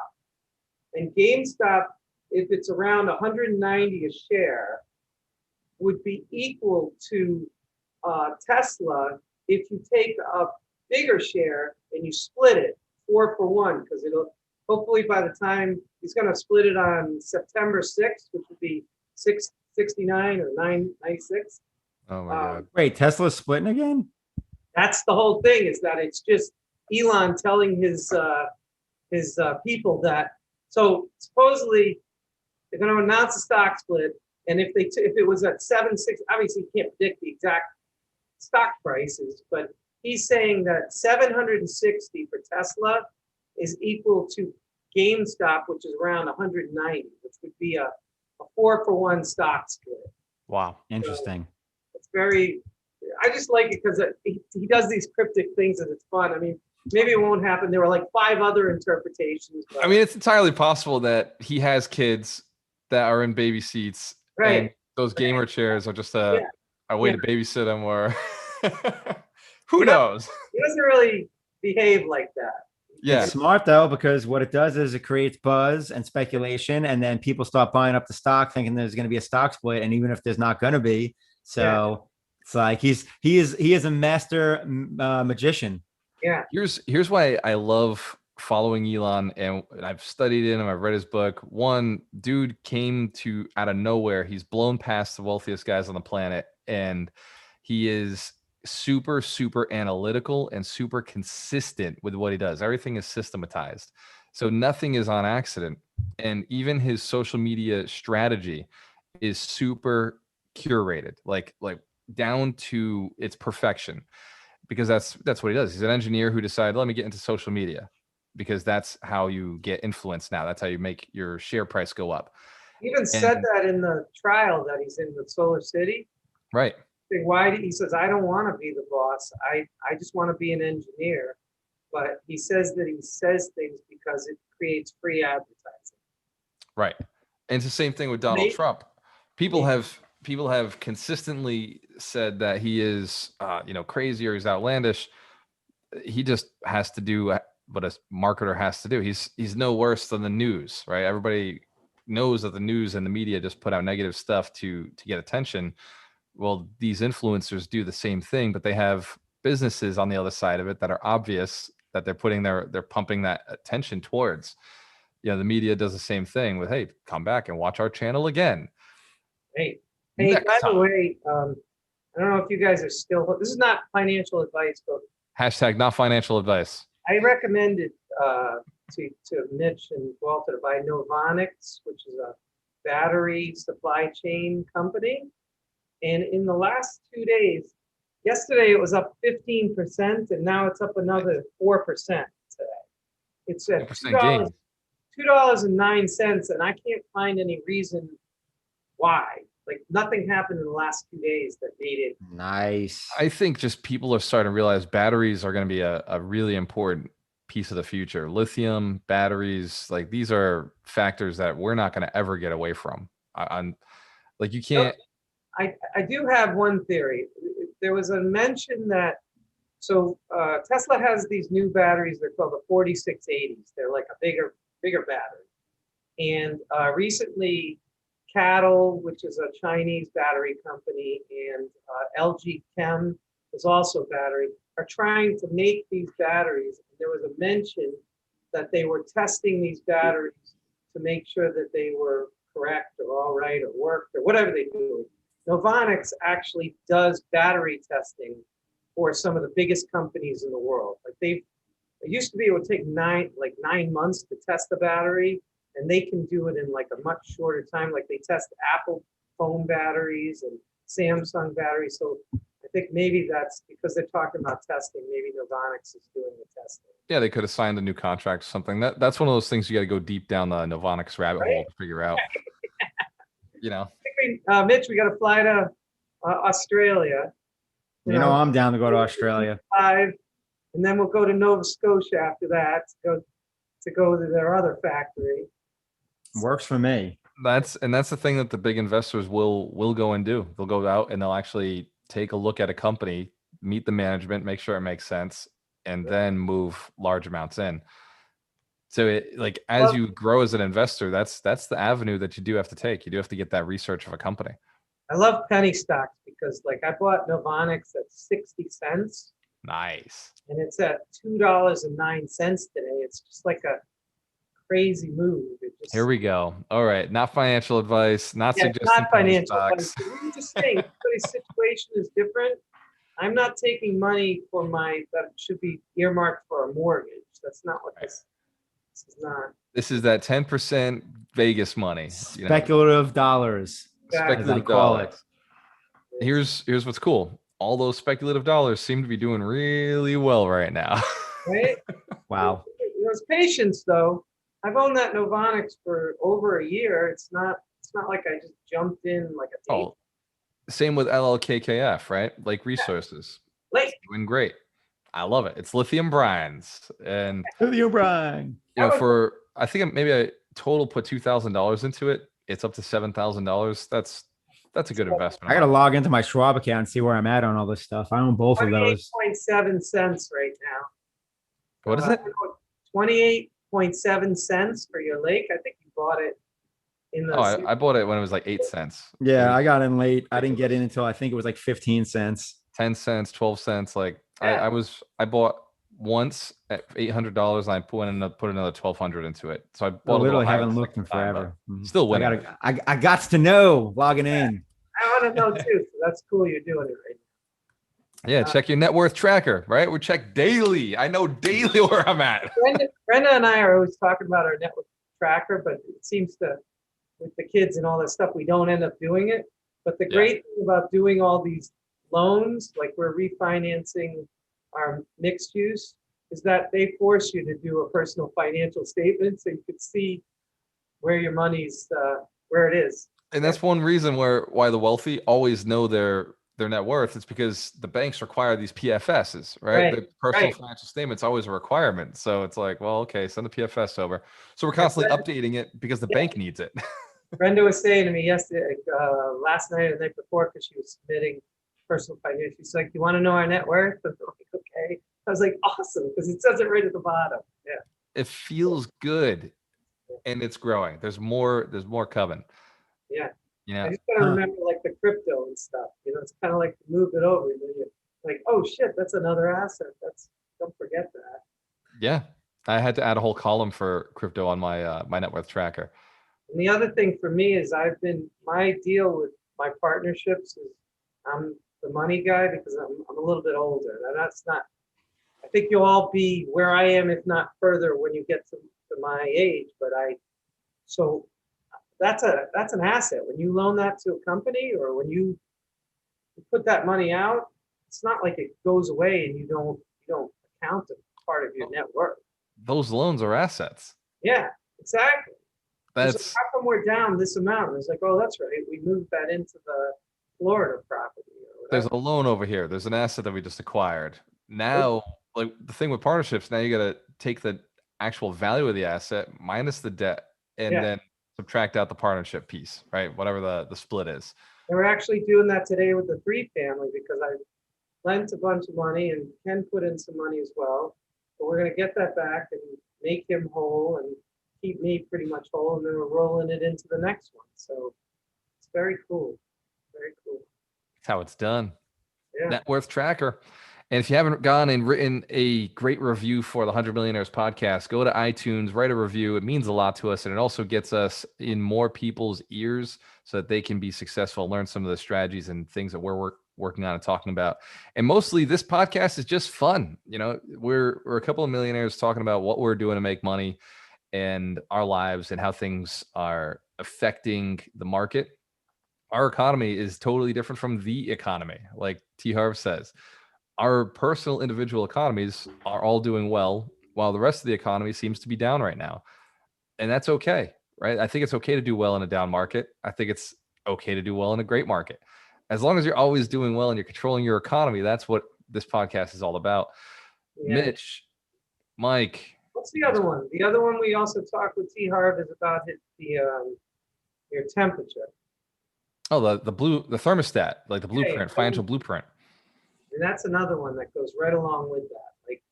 And GameStop, if it's around 190 a share, would be equal to Tesla if you take a bigger share and you split it 4-for-1, because it'll hopefully by the time he's going to split it on September 6th, which would be 669 or 996. Oh my God. Wait, Tesla's splitting again? That's the whole thing, is that it's just Elon telling his people that. So supposedly they're going to announce a stock split, and if it was at 760, obviously you can't predict the exact stock prices, but he's saying that 760 for Tesla is equal to GameStop, which is around 190, which would be a 4-for-1 stock split. Wow. Interesting. So it's very, I just like it because he does these cryptic things and it's fun. I mean, maybe it won't happen. There were like 5 other interpretations. But, I mean, it's entirely possible that he has kids that are in baby seats, right. and those gamer chairs are just a way to babysit them, or who knows? He doesn't really behave like that. Yeah. It's smart though, because what it does is it creates buzz and speculation, and then people start buying up the stock thinking there's going to be a stock split, and even if there's not going to be, so it's like he is a master magician. Yeah. Here's why I love following Elon, and I've studied him. I've read his book. One dude came to out of nowhere. He's blown past the wealthiest guys on the planet, and he is super, super analytical and super consistent with what he does. Everything is systematized, so nothing is on accident. And even his social media strategy is super curated, like down to its perfection, because that's what he does. He's an engineer who decided, let me get into social media, because that's how you get influence now. That's how you make your share price go up. He even said that in the trial that he's in with Solar City. Right. He says, I don't want to be the boss. I just want to be an engineer. But he says that he says things because it creates free advertising. Right. And it's the same thing with Donald Trump. People have consistently said that he is crazy, or he's outlandish. He just has to do what a marketer has to do. He's no worse than the news, right? Everybody knows that the news and the media just put out negative stuff to get attention. Well, these influencers do the same thing, but they have businesses on the other side of it that are obvious that they're pumping that attention towards. The media does the same thing with, hey, come back and watch our channel again. Hey, by the way, I don't know if you guys are still, this is not financial advice, but # not financial advice. I recommended to Mitch and Gualter to buy Novonix, which is a battery supply chain company. And in the last 2 days, yesterday it was up 15%, and now it's up another 4% today. It's at $2.09, and I can't find any reason why. Like, nothing happened in the last 2 days that made it nice. I think just people are starting to realize batteries are going to be a really important piece of the future. Lithium, batteries, like these are factors that we're not going to ever get away from. I'm like, you can't. I do have one theory. There was a mention that, so Tesla has these new batteries. They're called the 4680s. They're like a bigger battery. And recently, Cattle, which is a Chinese battery company, and LG Chem is also battery, are trying to make these batteries. And there was a mention that they were testing these batteries to make sure that they were correct or all right or worked or whatever they do. Novonix actually does battery testing for some of the biggest companies in the world. Like it used to be, it would take 9 months to test the battery, and they can do it in like a much shorter time. Like they test Apple phone batteries and Samsung batteries. So I think maybe that's because they're talking about testing. Maybe Novonix is doing the testing. Yeah, they could have signed a new contract or something. That's one of those things you got to go deep down the Novonix rabbit hole to figure out. You know, Mitch, we got to fly to Australia. You know, I'm down to go to Australia. And then we'll go to Nova Scotia after that to go to their other factory. Works for me. That's the thing that the big investors will go and do. They'll go out and they'll actually take a look at a company, meet the management, make sure it makes sense, and then move large amounts in. So as you grow as an investor, that's the avenue that you do have to take. You do have to get that research of a company. I love penny stocks because like I bought Novonix at 60 cents. Nice. And it's at $2.09 today. It's just like a crazy move. Here we go. All right. Not financial advice, not suggesting not financial stocks. advice. I'm just saying everybody's situation is different. I'm not taking money that should be earmarked for a mortgage. That's not what this is not. This is that 10% Vegas money. Speculative dollars. Speculative dollars. Here's what's cool. All those speculative dollars seem to be doing really well right now. Right? Wow. It's patience though. I've owned that Novonix for over a year. It's not like I just jumped in like a tape. Same with LLKKF, right? Lake Resources. Doing great. I love it. It's lithium brines. And lithium brine. I think maybe I total put $2,000 into it. It's up to $7,000. That's a good investment. I got to log into my Schwab account and see where I'm at on all this stuff. I own both of those. 28.7 cents right now. What is it? 28.7 cents for your lake. I think you bought it in the. I bought it when it was like 8 cents. Yeah, I got in late. I didn't get in until I think it was like 15 cents. 10 cents, 12 cents. Like I bought once at $800 and I put another $1,200 into it. So I bought literally haven't looked in forever. Still winning. I got to know logging in. I want to know too. So that's cool. You're doing it right now. Yeah, check your net worth tracker, right? We check daily. I know daily where I'm at. Brenda and I are always talking about our net worth tracker, but it seems to, with the kids and all that stuff, we don't end up doing it. But the great thing about doing all these loans, like we're refinancing our mixed use, is that they force you to do a personal financial statement so you can see where your money's, where it is. And that's one reason why the wealthy always know their net worth. It's because the banks require these PFSs, right? The personal financial statement's always a requirement. So it's like, well, okay, send the PFS over. So we're constantly updating it because the bank needs it. Brenda was saying to me yesterday, last night or the night before, because she was submitting personal financial. She's like, "You want to know our net worth?" I'm like, "Okay." I was like, "Awesome," because it says it right at the bottom. Yeah. It feels good, and it's growing. There's more coming. Yeah. Yeah. I just gotta remember like the crypto and stuff. It's kind of like move it over. You're like, oh shit, that's another asset. Don't forget that. Yeah. I had to add a whole column for crypto on my my net worth tracker. And the other thing for me is my deal with my partnerships is I'm the money guy because I'm a little bit older. And that's not, I think you'll all be where I am, if not further, when you get to my age. But so that's an asset. When you loan that to a company or when you put that money out, it's not like it goes away and you don't count it part of your net worth. Those loans are assets. Yeah, exactly. That's so how come we're down this amount? It's like, oh, that's right. We moved that into the Florida property. There's a loan over here. There's an asset that we just acquired. Now, like the thing with partnerships, now you got to take the actual value of the asset minus the debt and Yeah. then subtract out the partnership piece, right? Whatever the split is. And we're actually doing that today with the three family because I lent a bunch of money and Ken put in some money as well. But we're going to get that back and make him whole and keep me pretty much whole. And then we're rolling it into the next one. So it's very cool. Very cool. That's how it's done. Yeah. Net worth tracker. And if you haven't gone and written a great review for the 100 Millionaires podcast, go to iTunes, write a review. It means a lot to us. And it also gets us in more people's ears so that they can be successful, learn some of the strategies and things that we're working on and talking about. And mostly this podcast is just fun. You know, we're a couple of millionaires talking about what we're doing to make money and our lives and how things are affecting the market. Our economy is totally different from the economy, like T. Harv says. Our personal individual economies are all doing well, while the rest of the economy seems to be down right now. And that's okay, right? I think it's okay to do well in a down market. I think it's okay to do well in a great market. As long as you're always doing well and you're controlling your economy, that's what this podcast is all about. Yeah. Mitch, Mike. What's the other one? The other one we also talked with T. Harv is about your temperature. Oh, the thermostat, like the blueprint, Yeah. financial blueprint. And that's another one that goes right along with that. Like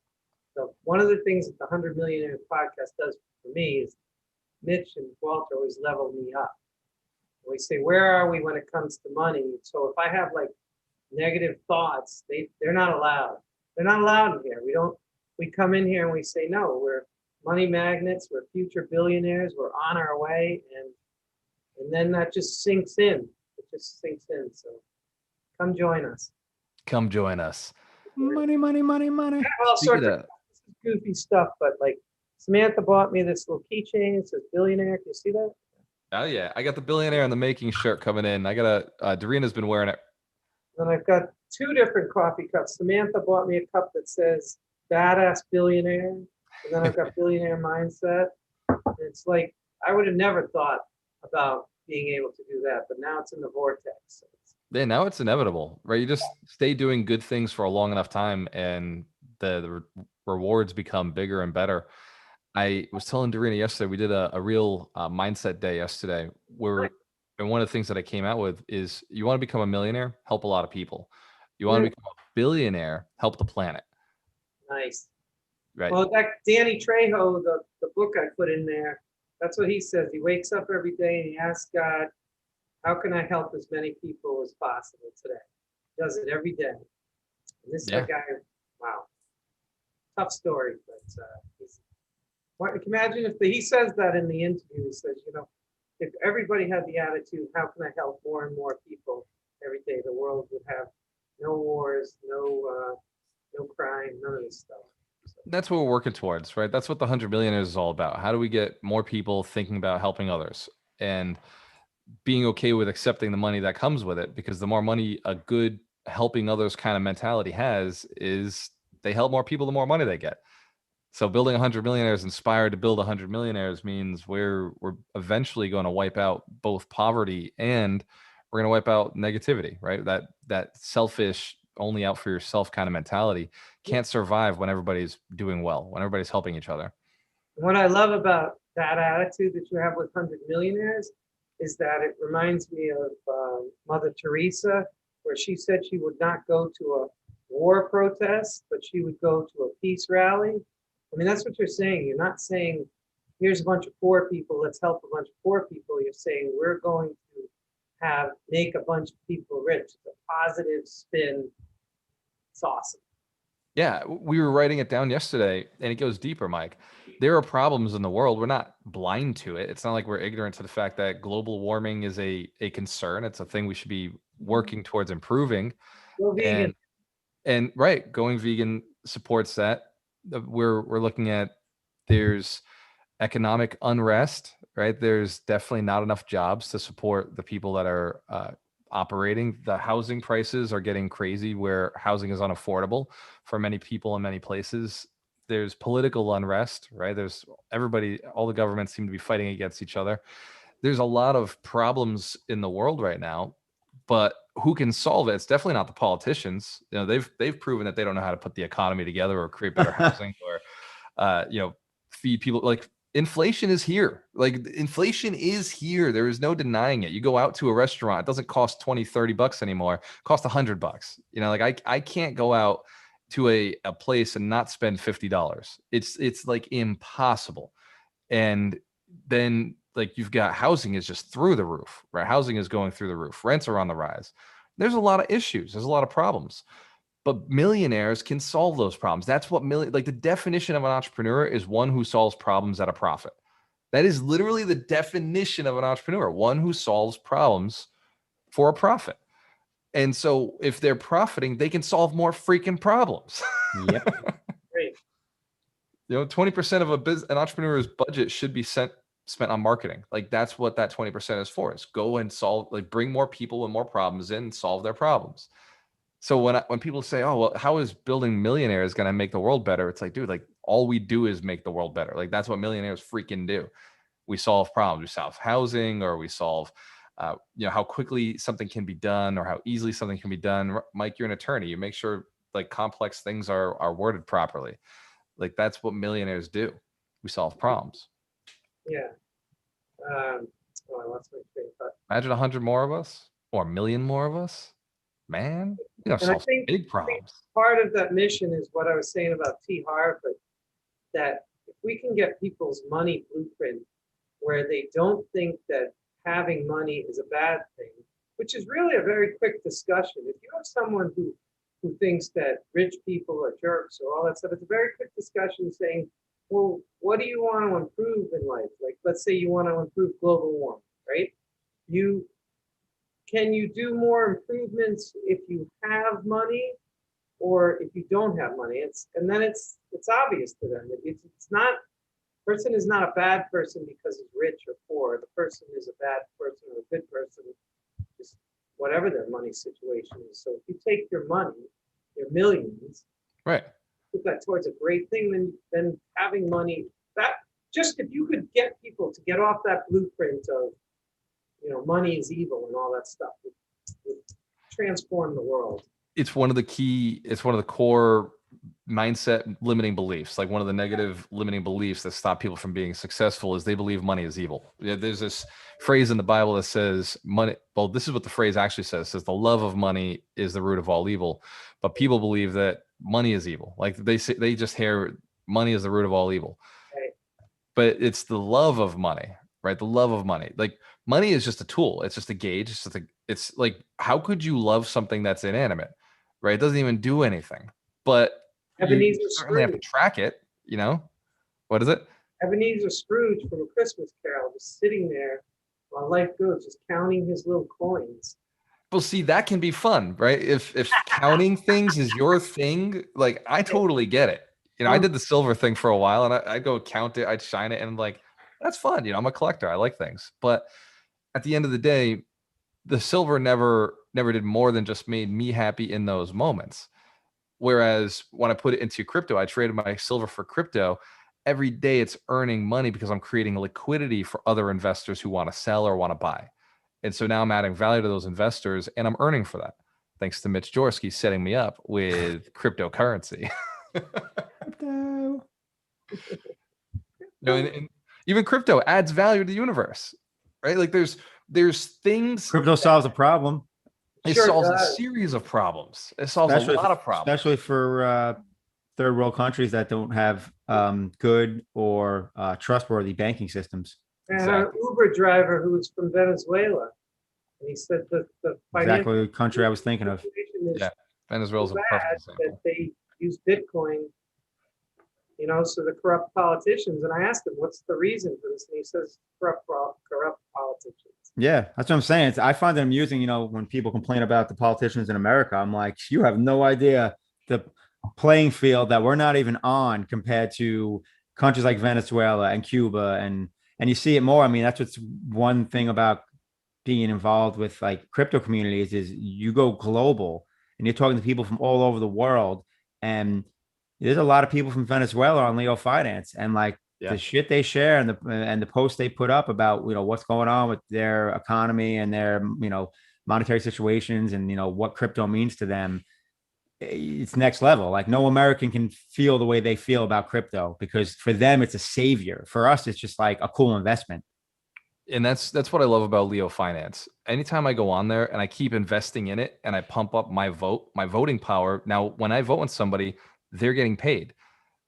one of the things that the 100 Millionaires podcast does for me is Mitch and Gualter always level me up. We say, where are we when it comes to money? So if I have like negative thoughts, they're not allowed. They're not allowed in here. We come in here and we say, no, we're money magnets, we're future billionaires, we're on our way. And then that just sinks in. It just sinks in. So come join us. Come join us. Money, money, money, money. All sorts of goofy stuff, but like Samantha bought me this little keychain. It says billionaire. Can you see that? Oh yeah, I got the billionaire in the making shirt coming in. I got Darina's been wearing it. And I've got two different coffee cups. Samantha bought me a cup that says badass billionaire. And then I've got billionaire mindset. And it's like, I would have never thought about being able to do that, but now it's in the vortex. So Yeah, now it's inevitable, right? You just stay doing good things for a long enough time and the rewards become bigger and better. I was telling Darina yesterday, we did a real mindset day yesterday where, and one of the things that I came out with is you want to become a millionaire, help a lot of people. You want to become a billionaire, help the planet. Nice. Right. Well, that Danny Trejo, the book I put in there, that's what he says. He wakes up every day and he asks God, how can I help as many people as possible today? He does it every day. And this guy, wow, tough story, but imagine if he says that in the interview. He says, if everybody had the attitude, how can I help more and more people every day? The world would have no wars, no crime, none of this stuff. So. That's what we're working towards, right? That's what the 100 Millionaires is all about. How do we get more people thinking about helping others and being okay with accepting the money that comes with it? Because the more money a good helping others kind of mentality has is they help more people, the more money they get. So building 100 millionaires inspired to build 100 millionaires means we're eventually going to wipe out both poverty and we're going to wipe out negativity, right? That selfish, only out for yourself kind of mentality can't survive when everybody's doing well, when everybody's helping each other. What I love about that attitude that you have with 100 millionaires is that it reminds me of Mother Teresa, where she said she would not go to a war protest, but she would go to a peace rally. I mean, that's what you're saying. You're not saying, here's a bunch of poor people, let's help a bunch of poor people. You're saying we're going to make a bunch of people rich. It's a positive spin. It's awesome. Yeah, we were writing it down yesterday, and it goes deeper, Mike. There are problems in the world. We're not blind to it. It's not like we're ignorant to the fact that global warming is a concern. It's a thing we should be working towards improving. Go vegan. And right, going vegan supports that. We're looking at, there's economic unrest, right? There's definitely not enough jobs to support the people that are operating. The housing prices are getting crazy where housing is unaffordable for many people in many places. There's political unrest, right? There's all the governments seem to be fighting against each other. There's a lot of problems in the world right now, but who can solve it? It's definitely not the politicians. You know, they've proven that they don't know how to put the economy together or create better housing or, you know, feed people. Like inflation is here. Like inflation is here. There is no denying it. You go out to a restaurant, it doesn't cost 20, 30 bucks anymore. It costs $100. You know, like I can't go out to a place and not spend $50. It's like impossible. And then like you've got housing is just through the roof, right? Housing is going through the roof. Rents are on the rise. There's a lot of issues. There's a lot of problems, but millionaires can solve those problems. That's what like the definition of an entrepreneur is one who solves problems at a profit. That is literally the definition of an entrepreneur, one who solves problems for a profit. And so if they're profiting, they can solve more freaking problems. Yep. Great. You know, 20% of an entrepreneur's budget should be spent on marketing. Like that's what that 20% is for, is go and solve, like bring more people with more problems in and solve their problems. So when people say, oh, well, how is building Millionaires going to make the world better? It's like, dude, like all we do is make the world better. Like that's what millionaires freaking do. We solve problems. We solve housing, or we solve, you know, how quickly something can be done or how easily something can be done. Mike, you're an attorney. You make sure like complex things are worded properly. Like that's what millionaires do. We solve problems. Yeah. I lost my train of thought. Imagine 100 more of us or 1 million more of us. Man, we have And I solved think big problems. part of that mission is what I was saying about T. Harvard, that if we can get people's money blueprint where they don't think that having money is a bad thing, which is really a very quick discussion. If you have someone who thinks that rich people are jerks or all that stuff, it's a very quick discussion saying, well, what do you want to improve in life? Like, let's say you want to improve global warming, right? Can you do more improvements if you have money or if you don't have money? It's obvious to them that it's not, person is not a bad person because he's rich or poor. The person is a bad person or a good person, just whatever their money situation is. So if you take your money, your millions, Right. put that towards a great thing, then having money, that just if you could get people to get off that blueprint of, you know, money is evil and all that stuff, would transform the world. It's one of the core mindset limiting beliefs. Like one of the negative limiting beliefs that stop people from being successful is they believe money is evil. Yeah, there's this phrase in the Bible that says money. Well, this is what the phrase actually says. It says the love of money is the root of all evil. But people believe that money is evil. Like they just hear money is the root of all evil. Right. But it's the love of money, right? The love of money. Like money is just a tool. It's just a gauge. It's like, how could you love something that's inanimate, right? It doesn't even do anything, but Ebenezer you certainly have to Scrooge. track it, you know? What is it? Ebenezer Scrooge from A Christmas Carol, just sitting there while life goes, just counting his little coins. Well, see, that can be fun, right? If counting things is your thing, like I totally get it. You know, I did the silver thing for a while and I'd go count it, I'd shine it, and like, that's fun. You know, I'm a collector. I like things. But at the end of the day, the silver never did more than just made me happy in those moments. Whereas when I put it into crypto, I traded my silver for crypto. Every day it's earning money because I'm creating liquidity for other investors who want to sell or want to buy. And so now I'm adding value to those investors and I'm earning for that. Thanks to Mitch Jorsky setting me up with cryptocurrency. Crypto. And even crypto adds value to the universe, right? Like there's things. Crypto solves a problem. It Sure solves a does. series of problems. It solves a lot of problems. Especially for third world countries that don't have good or trustworthy banking systems. And Exactly. an Uber driver who was from Venezuela, and he said that the financial Exactly the country I was thinking of. situation is Yeah, Venezuela's a so perfect bad example. that they use Bitcoin, you know, so the corrupt politicians. And I asked him, what's the reason for this? And he says, corrupt politicians. Yeah, that's what I'm saying. I find it amusing, you know, when people complain about the politicians in America. I'm like, you have no idea the playing field that we're not even on compared to countries like Venezuela and Cuba, and you see it more. I mean, that's what's one thing about being involved with like crypto communities is you go global and you're talking to people from all over the world, and there's a lot of people from Venezuela on Leo Finance, and like the shit they share and the posts they put up about, you know, what's going on with their economy and their, you know, monetary situations and, what crypto means to them, it's next level. Like no American can feel the way they feel about crypto because for them, it's a savior. For us, it's just like a cool investment. And that's what I love about Leo Finance. Anytime I go on there and I keep investing in it and I pump up my voting power. Now, when I vote on somebody, they're getting paid.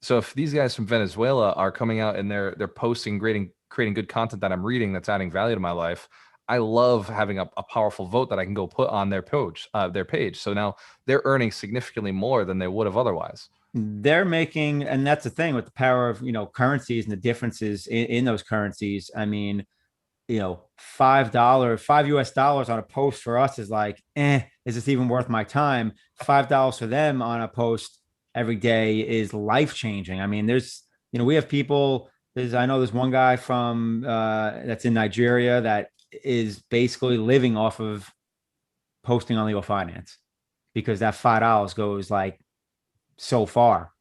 So if these guys from Venezuela are coming out and they're posting, creating good content that I'm reading that's adding value to my life, I love having a powerful vote that I can go put on their page. So now they're earning significantly more than they would have otherwise. They're making, and that's the thing with the power of currencies and the differences in those currencies. I mean, $5, $5 on a post for us is like, is this even worth my time? $5 for them on a post every day is life changing. I mean, we have people. I know there's one guy from that's in Nigeria that is basically living off of posting on Leo Finance because that $5 goes like so far.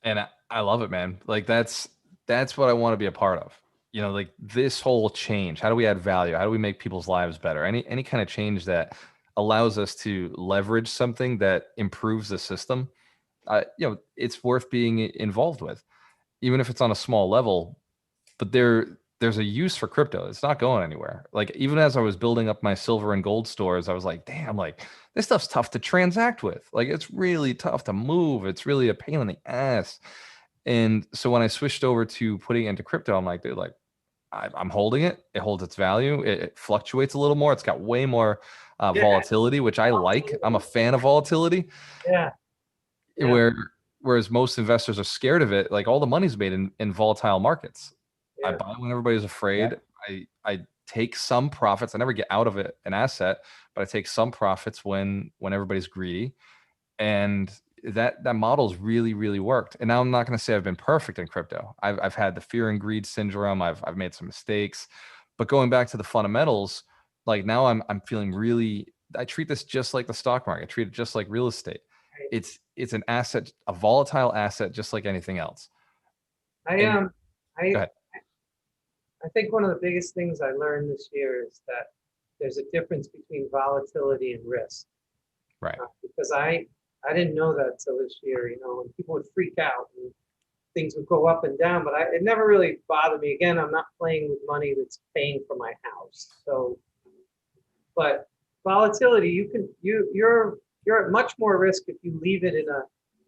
And I love it, man. Like that's what I want to be a part of. Like this whole change. How do we add value? How do we make people's lives better? Any kind of change that allows us to leverage something that improves the system. It's worth being involved with, even if it's on a small level. But there's a use for crypto. It's not going anywhere. Like even as I was building up my silver and gold stores, I was like, damn, like this stuff's tough to transact with. Like it's really tough to move. It's really a pain in the ass. And so when I switched over to putting it into crypto, I'm like, dude, like I'm holding it. It holds its value. It fluctuates a little more. It's got way more volatility, which I like. I'm a fan of volatility. Yeah. Whereas most investors are scared of it. Like all the money's made in volatile markets. Yeah. I buy when everybody's afraid. I take some profits. I never get out of it an asset, but I take some profits when everybody's greedy. And that model's really, really worked. And now I'm not going to say I've been perfect in crypto. I've had the fear and greed syndrome. I've made some mistakes, but going back to the fundamentals, like now I'm feeling really, I treat this just like the stock market. I treat it just like real estate. It's an asset, a volatile asset, just like anything else. I Go ahead. I think one of the biggest things I learned this year is that there's a difference between volatility and risk. Right. Because I didn't know that till this year, and people would freak out and things would go up and down, but it never really bothered me. Again, I'm not playing with money that's paying for my house. So, but volatility, you're at much more risk if you leave it in a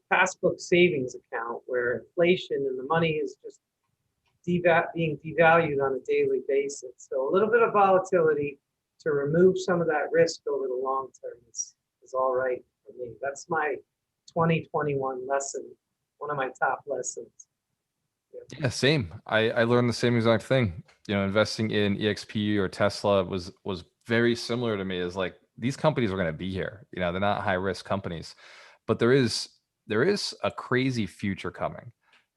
passbook savings account where inflation and the money is just being devalued on a daily basis. So a little bit of volatility to remove some of that risk over the long term is all right for me. That's my 2021 lesson, one of my top lessons. Yeah, same. I learned the same exact thing. Investing in EXP or Tesla was very similar to me. Is like these companies are going to be here. They're not high risk companies, but there is a crazy future coming.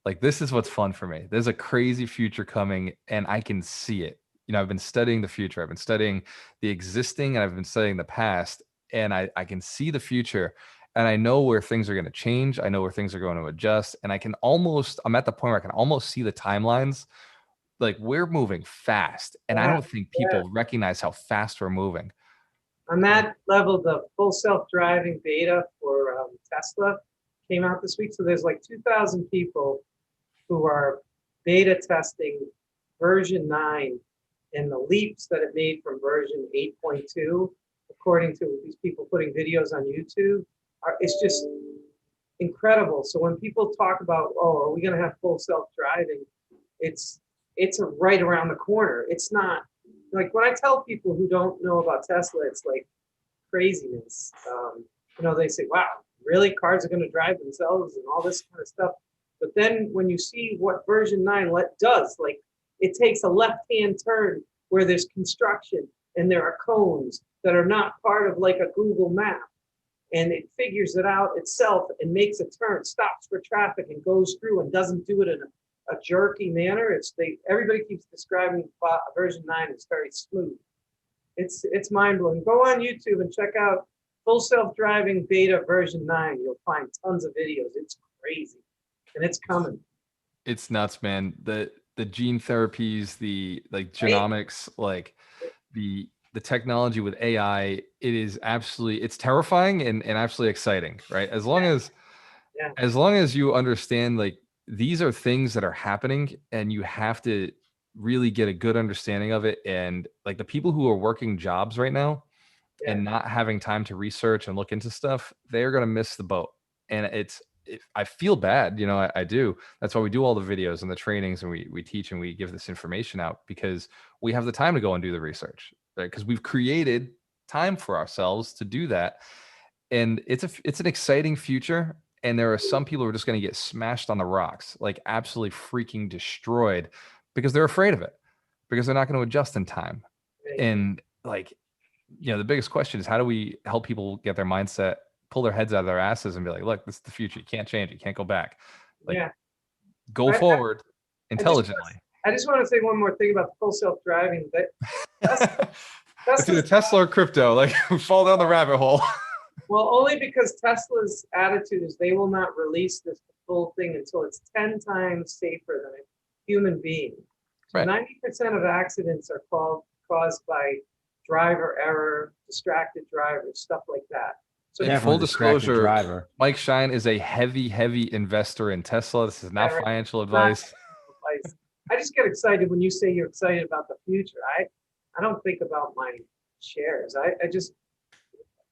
Like this is what's fun for me. There's a crazy future coming, and I can see it. I've been studying the future. I've been studying the existing, and I've been studying the past, and I can see the future. And I know where things are going to change. I know where things are going to adjust. And I'm at the point where I can almost see the timelines. Like we're moving fast. And I don't think people recognize how fast we're moving. On that level, the full self-driving beta for Tesla came out this week. So there's like 2,000 people who are beta testing version 9 and the leaps that it made from version 8.2, according to these people putting videos on YouTube. It's just incredible. So when people talk about, are we going to have full self-driving? It's right around the corner. It's not like when I tell people who don't know about Tesla, it's like craziness. They say, wow, really? Cars are going to drive themselves and all this kind of stuff. But then when you see what version 9 does, like it takes a left-hand turn where there's construction and there are cones that are not part of like a Google map. And it figures it out itself and makes a turn, stops for traffic and goes through and doesn't do it in a jerky manner. Everybody keeps describing version 9 as very smooth. It's mind-blowing. Go on YouTube and check out full self-driving beta version 9. You'll find tons of videos. It's crazy. And it's coming. It's nuts, man. The gene therapies, the like genomics, like the the technology with AI, it's terrifying and absolutely exciting, right? Yeah. As long as you understand, like, these are things that are happening and you have to really get a good understanding of it. And like the people who are working jobs right now Yeah. and not having time to research and look into stuff, they're going to miss the boat. And I feel bad, I do. That's why we do all the videos and the trainings, and we teach and we give this information out, because we have the time to go and do the research, right? Because we've created time for ourselves to do that. And it's an exciting future. And there are some people who are just going to get smashed on the rocks, like absolutely freaking destroyed, because they're afraid of it, because they're not going to adjust in time. Right. And like, the biggest question is, how do we help people get their mindset, pull their heads out of their asses and be like, look, this is the future. You can't change it. You can't go back. Like, Yeah. go forward intelligently. I just want to say one more thing about the full self-driving. It's either Tesla or crypto. Like, we fall down the rabbit hole. Well, only because Tesla's attitude is they will not release this full thing until it's 10 times safer than a human being. So Right. 90% of accidents are caused by driver error, distracted drivers, stuff like that. So In full disclosure, driver. Mike Shine is a heavy investor in Tesla. This is not financial advice. I just get excited when you say you're excited about the future. I don't think about my shares.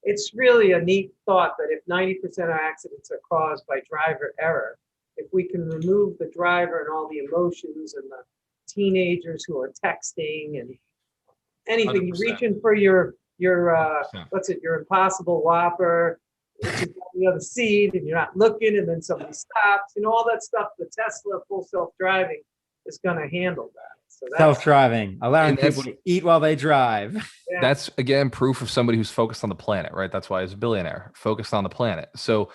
It's really a neat thought that if 90% of accidents are caused by driver error, if we can remove the driver and all the emotions and the teenagers who are texting and anything, you 100%. reach in for your your Impossible Whopper, which is on the other seat, and you're not looking, and then somebody stops, all that stuff. The Tesla full self-driving is going to handle that. So Self-driving, allowing people to eat while they drive. Yeah. That's, again, proof of somebody who's focused on the planet, right? That's why he's a billionaire, focused on the planet. So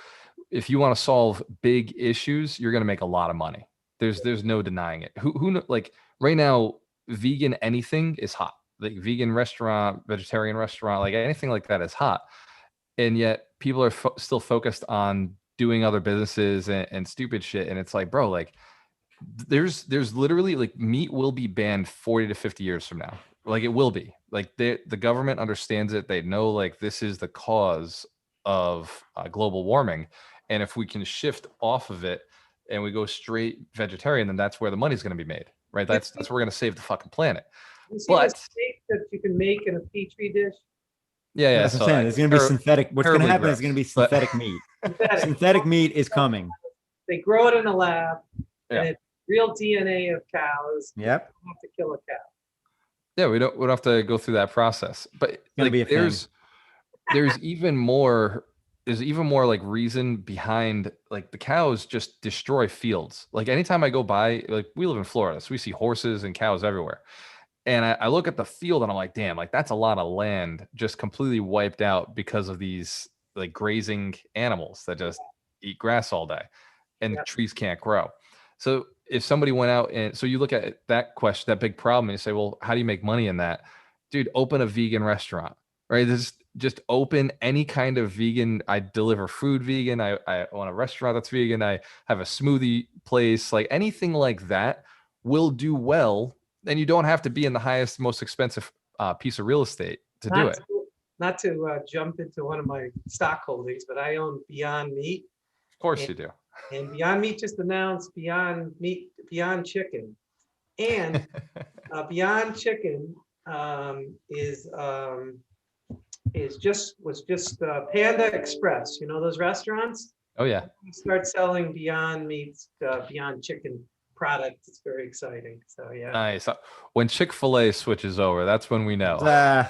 if you want to solve big issues, you're going to make a lot of money. There's no denying it. Who like right now, vegan anything is hot. Like vegan restaurant, vegetarian restaurant, like anything like that is hot. And yet people are still focused on doing other businesses and stupid shit. And it's like, bro, like there's literally, like, meat will be banned 40 to 50 years from now. Like, it will be. Like, the government understands it. They know, like, this is the cause of global warming. And if we can shift off of it and we go straight vegetarian, then that's where the money's going to be made, right? That's where we're going to save the fucking planet. You see the steak that you can make in a petri dish? Yeah. That's what I'm saying. There's going to be synthetic. What's going to happen is going to be synthetic meat. Synthetic meat is coming. They grow it in a lab, Yeah. and it's real DNA of cows. Yep. You don't have to kill a cow. Yeah, we don't have to go through that process. But gonna be a there's even more. There's even more like reason behind, like, the cows just destroy fields. Like, anytime I go by, like, we live in Florida, so we see horses and cows everywhere. And I look at the field and I'm like, damn, like, that's a lot of land just completely wiped out because of these, like, grazing animals that just eat grass all day, and trees can't grow. So if somebody went out and so you look at that question, that big problem, and you say, well, how do you make money in that? Dude, open a vegan restaurant, right? Just open any kind of vegan. I deliver food vegan. I want a restaurant that's vegan. I have a smoothie place, like anything like that will do well. And you don't have to be in the highest, most expensive piece of real estate to do it. Not to jump into one of my stock holdings, but I own Beyond Meat. Of course you do. And Beyond Meat just announced Beyond Chicken. And Beyond Chicken was just Panda Express. You know those restaurants? Oh yeah. Start selling Beyond Meat's Beyond Chicken product. It's very exciting. So yeah. Nice. When Chick-fil-A switches over, that's when we know. Yeah.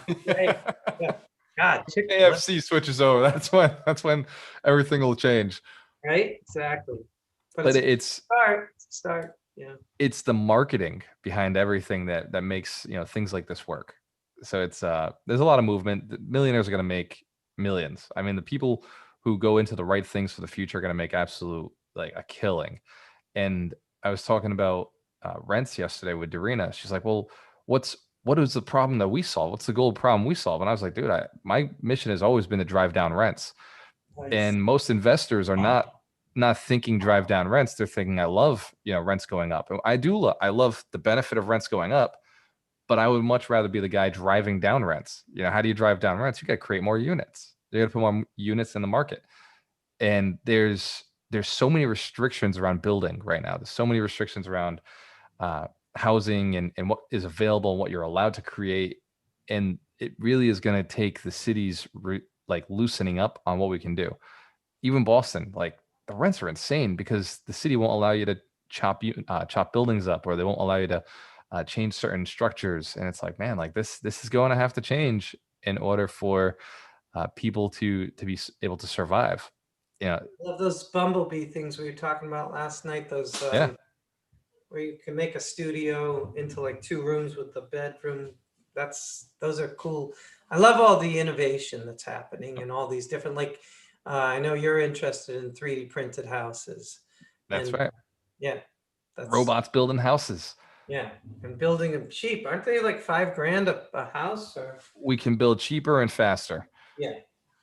God, KFC switches over. That's when everything will change. Right? Exactly. But it's a start. Yeah. It's the marketing behind everything that makes, things like this work. So it's there's a lot of movement. The millionaires are going to make millions. I mean, the people who go into the right things for the future are going to make absolute, like, a killing. And I was talking about rents yesterday with Darina. She's like, well, what is the problem that we solve? What's the gold problem we solve? And I was like, dude, my mission has always been to drive down rents. Nice. And most investors are not thinking drive down rents. They're thinking, I love, rents going up. And I love the benefit of rents going up, But I would much rather be the guy driving down rents. You know, how do you drive down rents? You got to create more units. You got to put more units in the market. And there's so many restrictions around building right now. There's so many restrictions around housing and what is available and what you're allowed to create. And it really is going to take the cities like loosening up on what we can do. Even Boston, like the rents are insane because the city won't allow you to chop buildings up, or they won't allow you to change certain structures. And it's like, man, like this is going to have to change in order for people to be able to survive. Yeah. I love those bumblebee things we were talking about last night. Those Yeah. where you can make a studio into like 2 rooms with the bedroom. Those are cool. I love all the innovation that's happening and all these different, like I know you're interested in 3D printed houses. That's And right. yeah, that's Robots building houses. yeah, and building them cheap. Aren't they like $5,000 a house? Or We can build cheaper and faster. yeah,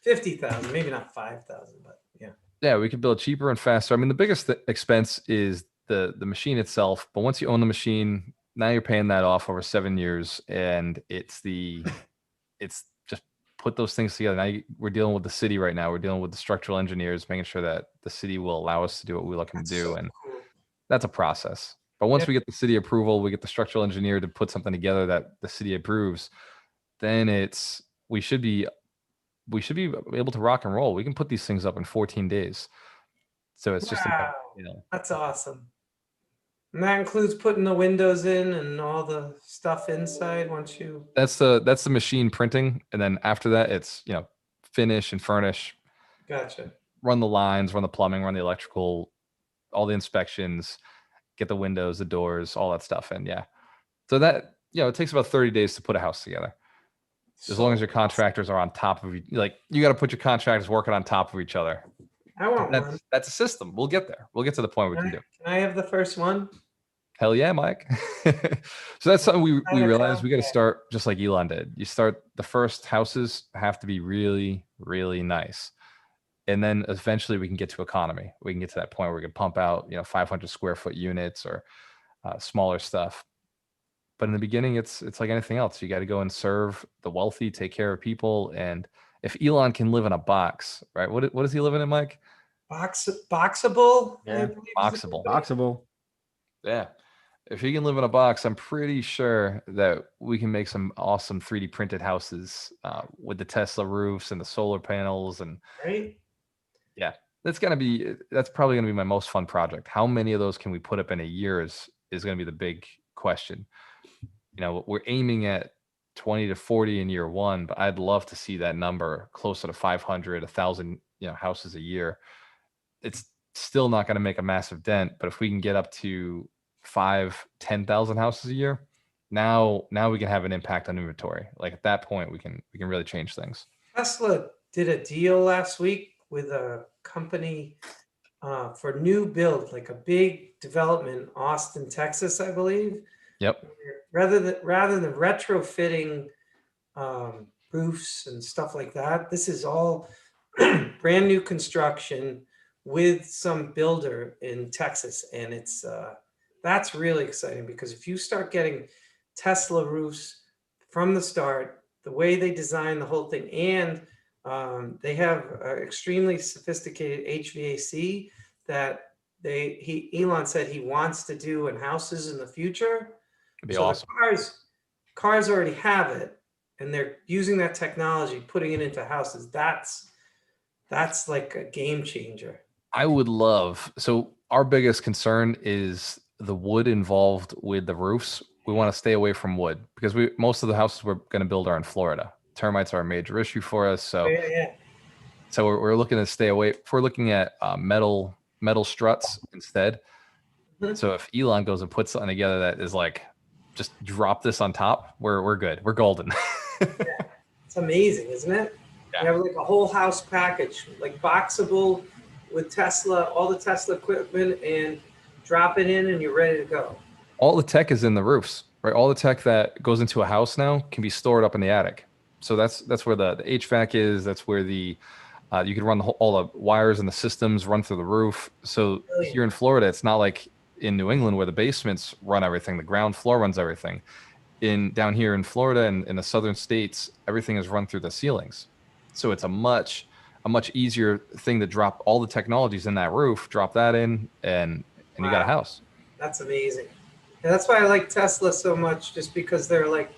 50,000, maybe not 5,000, but yeah. Yeah, we can build cheaper and faster. I mean, the biggest expense is the machine itself, but once you own the machine, now you're paying that off over 7 years, and it's just put those things together. Now we're dealing with the city right now. We're dealing with the structural engineers, making sure that the city will allow us to do what we look to That's do, so and cool. that's a process. But once Yeah. we get the city approval, we get the structural engineer to put something together that the city approves, then we should be able to rock and roll. We can put these things up in 14 days. So it's just about, Wow, that's awesome. And that includes putting the windows in and all the stuff inside once you. that's the machine printing, and then after that it's finish and furnish, Gotcha. run the lines, run the plumbing, run the electrical, all the inspections, get the windows, the doors, all that stuff. And yeah, so that it takes about 30 days to put a house together, as long as your contractors are on top of you. Like, you got to put your contractors working on top of each other. I want one. That's a system. We'll get there. We'll get to the point we can do. Can I have the first one? Hell yeah, Mike. So that's something we Not a realized we got to contract. start just like Elon did. You start, the first houses have to be really, really nice. And then eventually we can get to economy. We can get to that point where we can pump out, 500 square foot units or smaller stuff. But in the beginning, it's like anything else. You got to go and serve the wealthy, take care of people. And if Elon can live in a box, right? What is he living in, Mike? Boxable? I Yeah. believe is the Boxable. company. Boxable. Yeah. If he can live in a box, I'm pretty sure that we can make some awesome 3D printed houses with the Tesla roofs and the solar panels. And Right? yeah, that's probably going to be my most fun project. How many of those can we put up in a year is going to be the big question. We're aiming at 20 to 40 in year 1, but I'd love to see that number closer to 500, 1,000, houses a year. It's still not going to make a massive dent, but if we can get up to 10,000 houses a year, now we can have an impact on inventory. Like, at that point, we can really change things. Tesla did a deal last week with a company for new build, like a big development, Austin, Texas, I believe. Yep. Rather than retrofitting roofs and stuff like that, this is all brand new construction with some builder in Texas, and it's that's really exciting, because if you start getting Tesla roofs from the start, the way they design the whole thing, and they have extremely sophisticated HVAC that Elon said he wants to do in houses in the future. It'd be So awesome. the cars already have it, and they're using that technology, putting it into houses. That's like a game changer. I would love, so our biggest concern is the wood involved with the roofs. We want to stay away from wood because most of the houses we're going to build are in Florida. Termites are a major issue for us. So Yeah. So we're looking to stay away. If we're looking at metal struts instead. Mhm. So if Elon goes and puts something together that is like, just drop this on top, we're good. We're golden. It's amazing, isn't it? Yeah. You have like a whole house package, like boxable with Tesla, all the Tesla equipment, and drop it in and you're ready to go. All the tech is in the roofs, right? All the tech that goes into a house now can be stored up in the attic. So that's where the HVAC is. That's where the you can run all the wires and the systems run through the roof. So Brilliant. here in Florida, it's not like in New England where the basements run everything. The ground floor runs everything. down here in Florida and in the southern states, everything is run through the ceilings. So it's a much easier thing to drop all the technologies in that roof, drop that in, and you got a Wow. house. That's amazing. And that's why I like Tesla so much, just because they're like,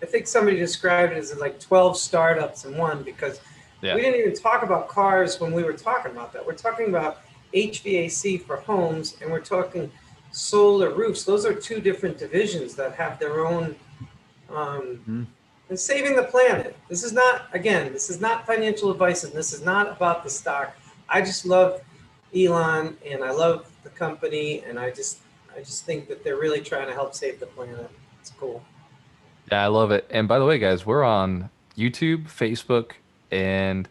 I think somebody described it as like 12 startups in one, because Yeah. we didn't even talk about cars when we were talking about that. We're talking about HVAC for homes, and we're talking solar roofs. Those are two different divisions that have their own, and saving the planet. This is not, again, this is not financial advice, and this is not about the stock. I just love Elon, and I love the company, and I just think that they're really trying to help save the planet. It's cool. Yeah, I love it. And by the way, guys, we're on YouTube, Facebook, and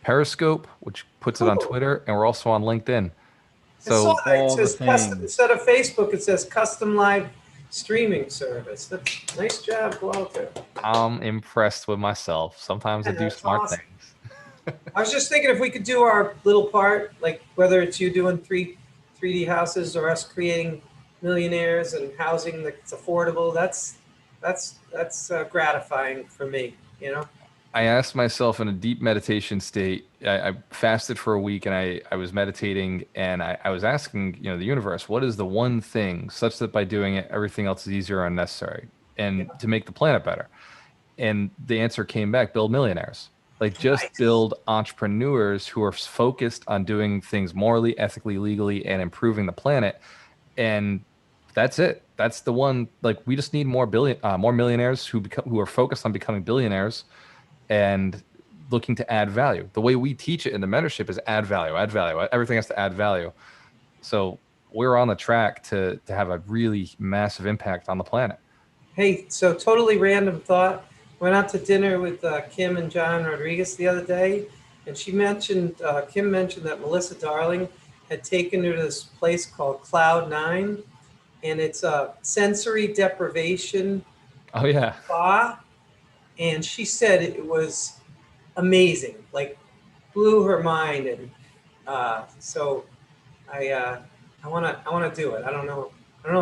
Periscope, which puts it on Cool. Twitter, and we're also on LinkedIn. I saw So that. It all the says custom, things. instead of Facebook, it says custom live streaming service. That's nice job, Gualter. I'm impressed with myself. Sometimes I Yeah, do that's smart awesome. things. I was just thinking if we could do our little part, like whether it's you doing 3D houses or us creating millionaires and housing that's affordable, that's gratifying for me, you know? I asked myself in a deep meditation state. I fasted for a week and I was meditating and I was asking, the universe, what is the one thing such that by doing it, everything else is easier or unnecessary and to make the planet better? And the answer came back, build millionaires. Like just Nice. build entrepreneurs who are focused on doing things morally, ethically, legally, and improving the planet. And that's it. That's the one. Like we just need more millionaires who are focused on becoming billionaires and looking to add value. The way we teach it in the mentorship is add value, add value. Everything has to add value. So we're on the track to have a really massive impact on the planet. Hey, so totally random thought. Went out to dinner with Kim and John Rodriguez the other day, and Kim mentioned that Melissa Darling had taken her to this place called Cloud Nine, and it's a sensory deprivation Oh yeah. spa, and she said it was amazing, like blew her mind, and so I wanna do it. I don't know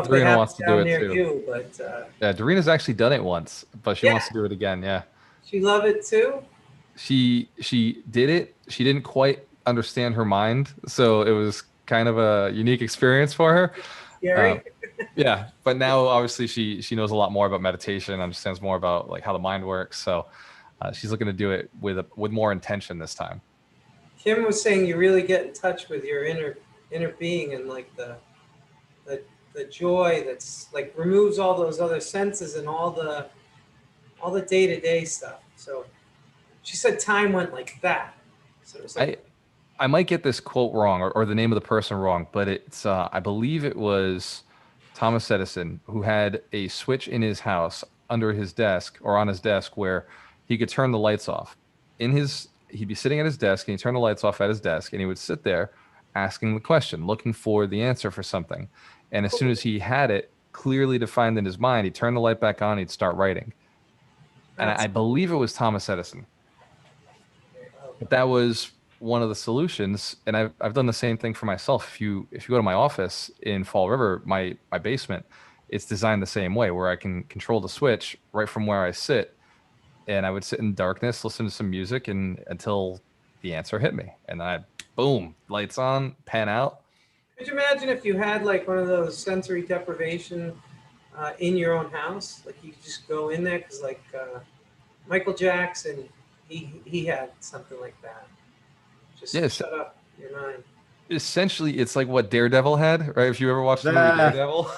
if they Darina have wants to it do down it near too. you, but Yeah, Darina's actually done it once, but she yeah, wants to do it again. Yeah. she love it too. She did it. She didn't quite understand her mind, so it was kind of a unique experience for her. Uh, Scary. yeah, but now obviously she knows a lot more about meditation, understands more about like how the mind works. So she's looking to do it with more intention this time. Kim was saying you really get in touch with your inner being, and like the the joy that's like removes all those other senses and all the day-to-day stuff. So she said time went like that. So it's like I might get this quote wrong or the name of the person wrong, but it's I believe it was Thomas Edison who had a switch in his house under his desk or on his desk where he could turn the lights off. He'd be sitting at his desk and he'd turn the lights off at his desk and he would sit there asking the question, looking for the answer for something. And as soon as he had it clearly defined in his mind, he'd turn the light back on, he'd start writing. And that's I believe it was Thomas Edison. But that was one of the solutions, and I've done the same thing for myself. If you go to my office in Fall River, my basement, it's designed the same way where I can control the switch right from where I sit, and I would sit in darkness, listen to some music, and until the answer hit me, and then I boom, lights on, pan out. Could you imagine if you had like one of those sensory deprivation in your own house? Like you could just go in there because like Michael Jackson, he had something like that. Just Yes, shut up your mind. essentially, it's like what Daredevil had, right? If you ever watched the movie Ah. Daredevil.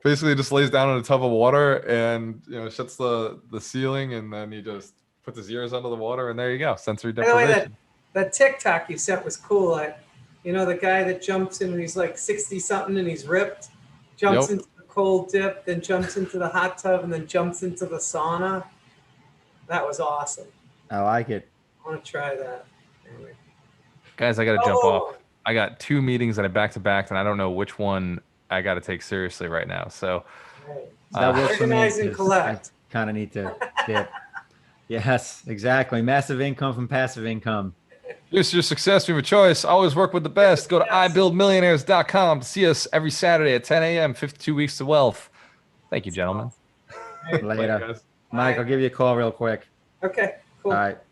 Basically just lays down in a tub of water and shuts the ceiling and then he just puts his ears under the water and there you go, sensory By the way, deprivation. that TikTok you sent was cool. The guy that jumps in and he's like 60 something and he's ripped, jumps Yep. into the cold dip, then jumps into the hot tub and then jumps into the sauna. That was awesome. I like it. I want to try that. Anyway. Guys, I gotta jump Oh, off. I got 2 meetings that I back to back and I don't know which one I gotta take seriously right now. So right. That works for me. Organize and 'Cause collect. I kind of need to dip. Yes, exactly. Massive income from passive income. Here's your success, dream of choice. Always work with the best. Go to ibuildmillionaires.com to see us every Saturday at 10 a.m. 52 weeks to wealth. Thank you, gentlemen. Later. guys. Mike, I'll give you a call real quick. Okay, cool. All right.